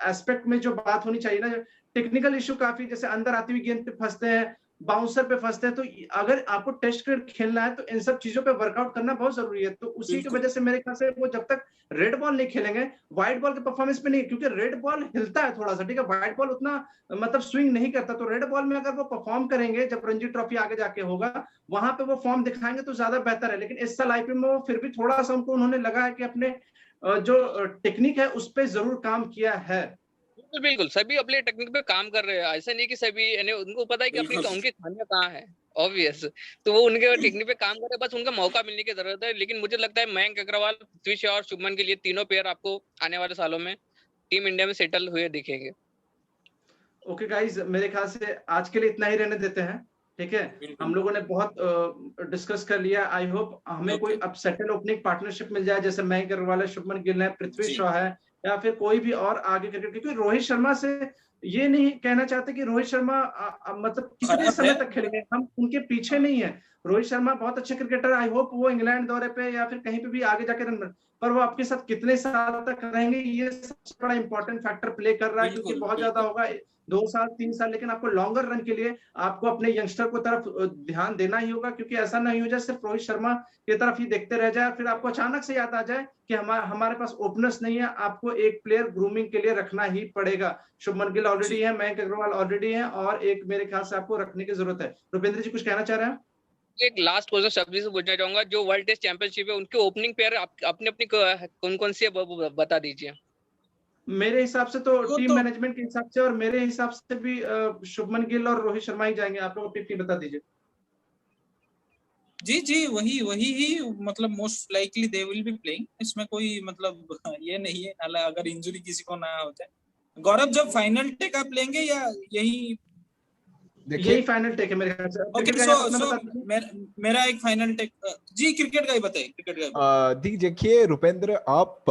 एस्पेक्ट में जो बात होनी चाहिए ना, टेक्निकल इश्यू काफी, जैसे अंदर आती हुई गेंद पे फंसते हैं, बाउंसर पे फंसते हैं। तो अगर आपको टेस्ट क्रिकेट खेलना है तो इन सब चीजों पे वर्कआउट करना बहुत जरूरी है। तो उसी की वजह से मेरे ख्याल से वो जब तक रेड बॉल नहीं खेलेंगे, व्हाइट बॉल के परफॉर्मेंस पे नहीं, क्योंकि रेड बॉल हिलता है थोड़ा सा, ठीक है, व्हाइट बॉल उतना मतलब स्विंग नहीं करता। तो रेड बॉल में अगर वो परफॉर्म करेंगे, जब रणजी ट्रॉफी आगे जाके होगा, वहां पे वो फॉर्म दिखाएंगे तो ज्यादा बेहतर है। लेकिन इस साल आईपीएल में वो फिर भी थोड़ा सा उन्होंने लगा है कि अपने जो टेक्निक है उस पे जरूर काम किया है। बिल्कुल बिल्कुल, सभी अपने टेक्निक पे काम कर रहे हैं, ऐसा नहीं कि सभी यानी उनको पता है कि अपनी उनकी खामियां कहाँ है, ऑब्वियस, तो वो उनके टेक्निक पे काम कर रहे हैं, बस उनका मौका मिलने की जरूरत है। लेकिन मुझे लगता है मयंक अग्रवाल, पृथ्वी शॉ और शुभमन के लिए तीनों प्लेयर आपको आने वाले सालों में टीम इंडिया में सेटल हुए दिखेंगे। ओके गाइस, मेरे ख्याल से आज के लिए इतना ही रहने देते हैं, ठीक है। हम लोगों ने बहुत डिस्कस कर लिया। आई होप हमें कोई अब सेटल ओपनिंग पार्टनरशिप मिल जाए, जैसे मयंक अग्रवाल है, शुभमन गिल है, पृथ्वी शॉ है, या फिर कोई भी और आगे क्रिकेट, क्योंकि रोहित शर्मा से ये नहीं कहना चाहते कि रोहित शर्मा मतलब कितने समय तक खेलेंगे, हम उनके पीछे नहीं है। रोहित शर्मा बहुत अच्छे क्रिकेटर, आई होप वो इंग्लैंड दौरे पे या फिर कहीं पे भी आगे जाके रन, पर वो आपके साथ कितने साल तक रहेंगे, ये सबसे बड़ा इंपॉर्टेंट फैक्टर प्ले कर रहा है, क्योंकि बहुत ज्यादा होगा 2 साल 3 साल, लेकिन आपको लॉन्गर रन के लिए आपको अपने यंगस्टर को तरफ ध्यान देना ही होगा, क्योंकि ऐसा नहीं हो जाए सिर्फ रोहित शर्मा की तरफ ही देखते रह जाए, फिर आपको अचानक से याद आ जाए कि हमारे पास ओपनर्स नहीं है, आपको एक प्लेयर ग्रूमिंग के लिए रखना ही पड़ेगा। शुभमन गिल ऑलरेडी है, मयंक अग्रवाल ऑलरेडी है, और एक मेरे ख्याल से आपको रखने की जरूरत है। रुपेंद्र जी कुछ कहना चाह रहे हैं? एक लास्ट क्वेश्चन सब्जी से पूछना चाहूंगा, जो वर्ल्ड टेस्ट चैंपियनशिप है उनके ओपनिंग प्लेयर अपने अपनी कौन कौन सी है बता दीजिए। मेरे हिसाब से तो टीम मैनेजमेंट के हिसाब से और मेरे हिसाब से भी शुभमन गिल और रोहित शर्मा ही जाएंगे। आप लोग अपनी टीम बता दीजिए। जी जी, वही वही ही, मतलब most likely they will be playing, इसमें कोई मतलब ये नहीं है, अगर इंजरी किसी को ना हो जाए। गौरव, जब फाइनल टेक आप लेंगे या यही यही फाइनल टेक है मेरे ख्याल से। ओके, मेरा एक फाइनल टेक जी, क्रिकेट का ही बताइए, क्रिकेट का। देखिए रुपेंद्र, आप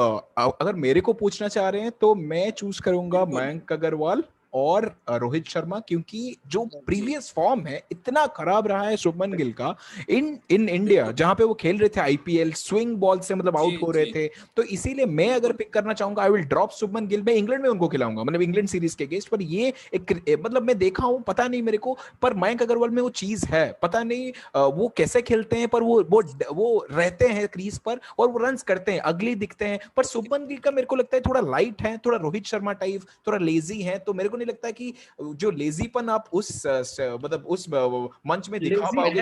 अगर मेरे को पूछना चाह रहे हैं तो मैं चूज करूंगा मयंक अग्रवाल और रोहित शर्मा, क्योंकि जो प्रीवियस फॉर्म है इतना खराब रहा है शुभमन गिल का इन इंडिया, जहां पे वो खेल रहे थे आईपीएल, स्विंग बॉल से मतलब आउट हो रहे थे, तो इसीलिए मैं अगर पिक करना चाहूंगा, I will drop Shubman Gill. मैं इंग्लैंड में उनको खिलाऊंगा, मतलब इंग्लैंड सीरीज के अगेंस्ट, पर ये एक मतलब मैं देखा हूं, पता नहीं मेरे को, पर मयंक अग्रवाल में वो चीज है, पता नहीं वो कैसे खेलते हैं, पर वो रहते हैं क्रीज पर और वो रन्स करते हैं, अगली दिखते हैं। पर शुभमन गिल का मेरे को लगता है थोड़ा लाइट है, थोड़ा रोहित शर्मा टाइप, थोड़ा लेजी है, तो मेरे को नहीं लगता कि जो लेजीपन आप उस मतलब उस मंच में दिखा पाओगे।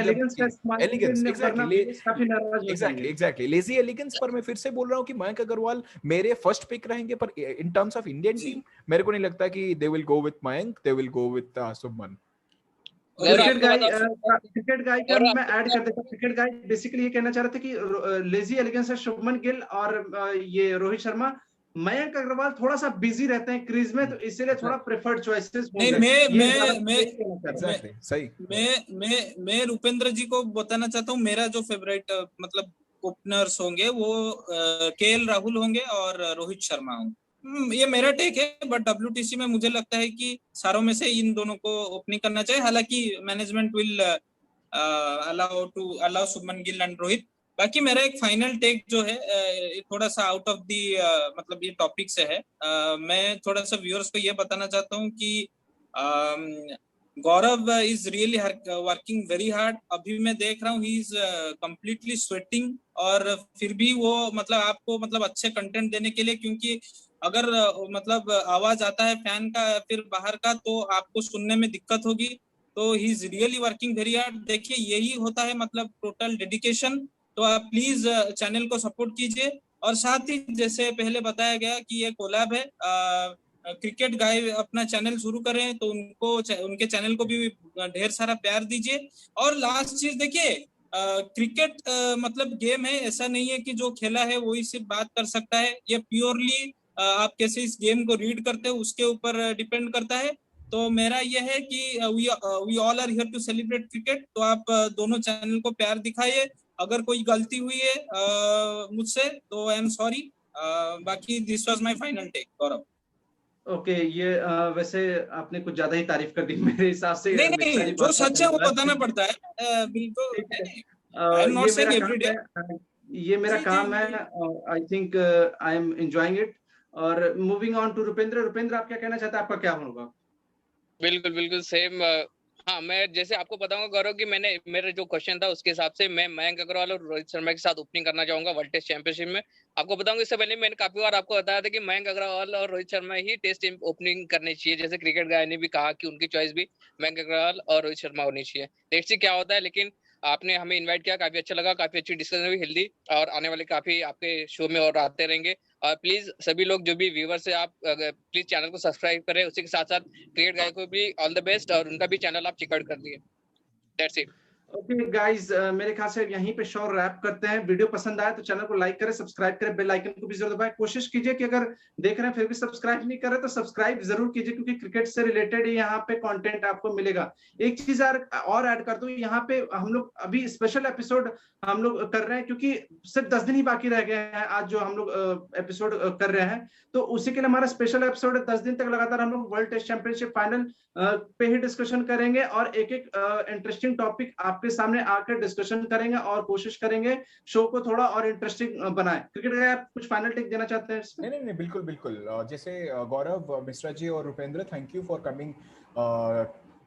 एग्जैक्टली लेजी एलिगेंस पर मैं फिर से बोल रहा हूँ कि मयंक अग्रवाल मेरे फर्स्ट पिक रहेंगे, पर in terms of Indian team मेरे को नहीं लगता कि they will go with Mayank, they will go with Shubman. Cricket guy का मैं ऐड कर देता हूं। क्रिकेट गाय बेसिकली ये कहना चाह रहे थे कि लेजी एलिगेंस है शुभमन गिल और ये रोहित शर्मा। मयंक अग्रवाल थोड़ा सा बिजी रहते हैं क्रीज में, तो इसीलिए थोड़ा प्रेफर्ड चॉइसेस नहीं, मैं रुपेंद्र जी को बताना चाहता हूँ, मेरा जो फेवरेट मतलब ओपनर्स होंगे वो केएल राहुल होंगे और रोहित शर्मा होंगे। ये मेरा टेक है, बट WTC में मुझे लगता है कि सारों में से इन दोनों को ओपनिंग करना चाहिए, हालांकि management will allow Shubman Gill and Rohit. बाकी मेरा एक फाइनल टेक जो है थोड़ा सा आउट ऑफ दी मतलब ये टॉपिक से है। मैं थोड़ा सा व्यूअर्स को ये बताना चाहता हूँ कि Gaurav is really working very hard. अभी मैं देख रहा हूँ ही इज कंप्लीटली स्वेटिंग, और फिर भी वो मतलब आपको मतलब अच्छे कंटेंट देने के लिए, क्योंकि अगर मतलब आवाज आता है फैन का फिर बाहर का, तो आपको सुनने में दिक्कत होगी। तो he is really working very hard. देखिए, यही होता है मतलब टोटल डेडिकेशन। तो आप प्लीज चैनल को सपोर्ट कीजिए, और साथ ही जैसे पहले बताया गया कि ये कोलैब है, क्रिकेट गाय अपना चैनल शुरू करें तो उनके चैनल को भी ढेर सारा प्यार दीजिए। और लास्ट चीज देखिए, क्रिकेट मतलब गेम है, ऐसा नहीं है कि जो खेला है वही सिर्फ बात कर सकता है। ये प्योरली आप कैसे इस गेम को रीड करते हो उसके ऊपर डिपेंड करता है। तो मेरा यह है कि we all are here to celebrate cricket. तो आप दोनों चैनल को प्यार दिखाइए। अगर कोई गलती हुई है मुझसे तो आई एम सॉरी। बाकी this was my final take. Gaurav, okay, ये वैसे आपने कुछ ज्यादा ही तारीफ कर दी मेरे हिसाब से। नहीं, जो सच है वो बताना पड़ता है। बिल्कुल, ये मेरा काम है। I think I am enjoying it. और मूविंग ऑन टू रुपेंद्र, आप क्या कहना चाहते हैं, आपका क्या होगा? बिल्कुल बिल्कुल सेम। हाँ, मैं जैसे आपको बताऊंगा गौरव कि मेरा जो क्वेश्चन था उसके हिसाब से मैं मयंक अग्रवाल और रोहित शर्मा के साथ ओपनिंग करना चाहूंगा वर्ल्ड टेस्ट चैंपियनशिप में। आपको बताऊंगा, इससे पहले मैंने काफी बार आपको बताया था कि मयंक अग्रवाल और रोहित शर्मा ही टेस्ट ओपनिंग करनी चाहिए। जैसे क्रिकेट गाय ने भी कहा कि उनकी चॉइस भी मयंक अग्रवाल और रोहित शर्मा होनी चाहिए। लेट्स सी क्या होता है। लेकिन आपने हमें इन्वाइट किया, काफी अच्छा लगा, काफी अच्छी डिस्कशन हुई, हेल्दी, और आने वाले काफी आपके शो में और आते रहेंगे। और प्लीज सभी लोग जो भी व्यूअर्स है आप प्लीज चैनल को सब्सक्राइब करें, उसी के साथ साथ क्रिकेट गाय को भी ऑल द बेस्ट और उनका भी चैनल आप चेकआउट कर दिए। That's it. ओके गाइस, मेरे ख्याल से यहीं पे शो रैप करते हैं। वीडियो पसंद आए तो चैनल को लाइक करें, सब्सक्राइब करें, बेल आइकन को भी जरूर दबाएं। कोशिश कीजिए कि अगर देख रहे हैं फिर भी सब्सक्राइब नहीं कर रहे तो सब्सक्राइब जरूर कीजिए, क्योंकि क्रिकेट से रिलेटेड यहाँ पे कंटेंट आपको मिलेगा। एक चीज और ऐड कर दूं, यहाँ पे हम लोग अभी स्पेशल एपिसोड हम लोग कर रहे हैं, क्योंकि सिर्फ 10 दिन ही बाकी रह गए हैं आज जो हम लोग एपिसोड कर रहे हैं, तो उसी के लिए हमारा स्पेशल एपिसोड है। 10 दिन तक लगातार हम लोग वर्ल्ड टेस्ट चैंपियनशिप फाइनल पे ही डिस्कशन करेंगे और एक एक इंटरेस्टिंग टॉपिक आपके सामने आकर डिस्कशन करेंगे और कोशिश करेंगे शो को थोड़ा और इंटरेस्टिंग बनाए। क्रिकेट का आप कुछ फाइनल टेक देना चाहते हैं इसमें? नहीं, बिल्कुल बिल्कुल। जैसे गौरव मिश्रा जी और Rupendra, thank you for coming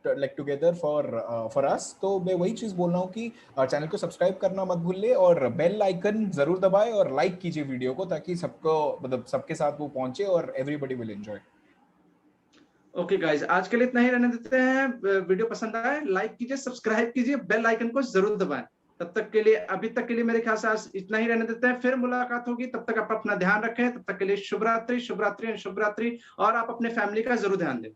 like together for us. तो मैं वही चीज बोल रहा हूँ कि चैनल को सब्सक्राइब करना मत भूलिए और बेल आइकन जरूर दबाएं और लाइक कीजिए वीडियो को, ताकि सबको मतलब सबके साथ वो पहुंचे और everybody will enjoy. Okay guys, आज के लिए इतना ही रहने देते हैं। वीडियो पसंद आए लाइक कीजिए, सब्सक्राइब कीजिए, बेल आइकन को जरूर दबाएं। तब तक के लिए, अभी तक के लिए मेरे ख्याल से आज इतना ही रहने देते हैं। फिर मुलाकात होगी, तब तक आप अपना ध्यान रखें। तब तक के लिए शुभ रात्रि, शुभ रात्रि, शुभ रात्रि। और आप अपने फैमिली का जरूर ध्यान दें।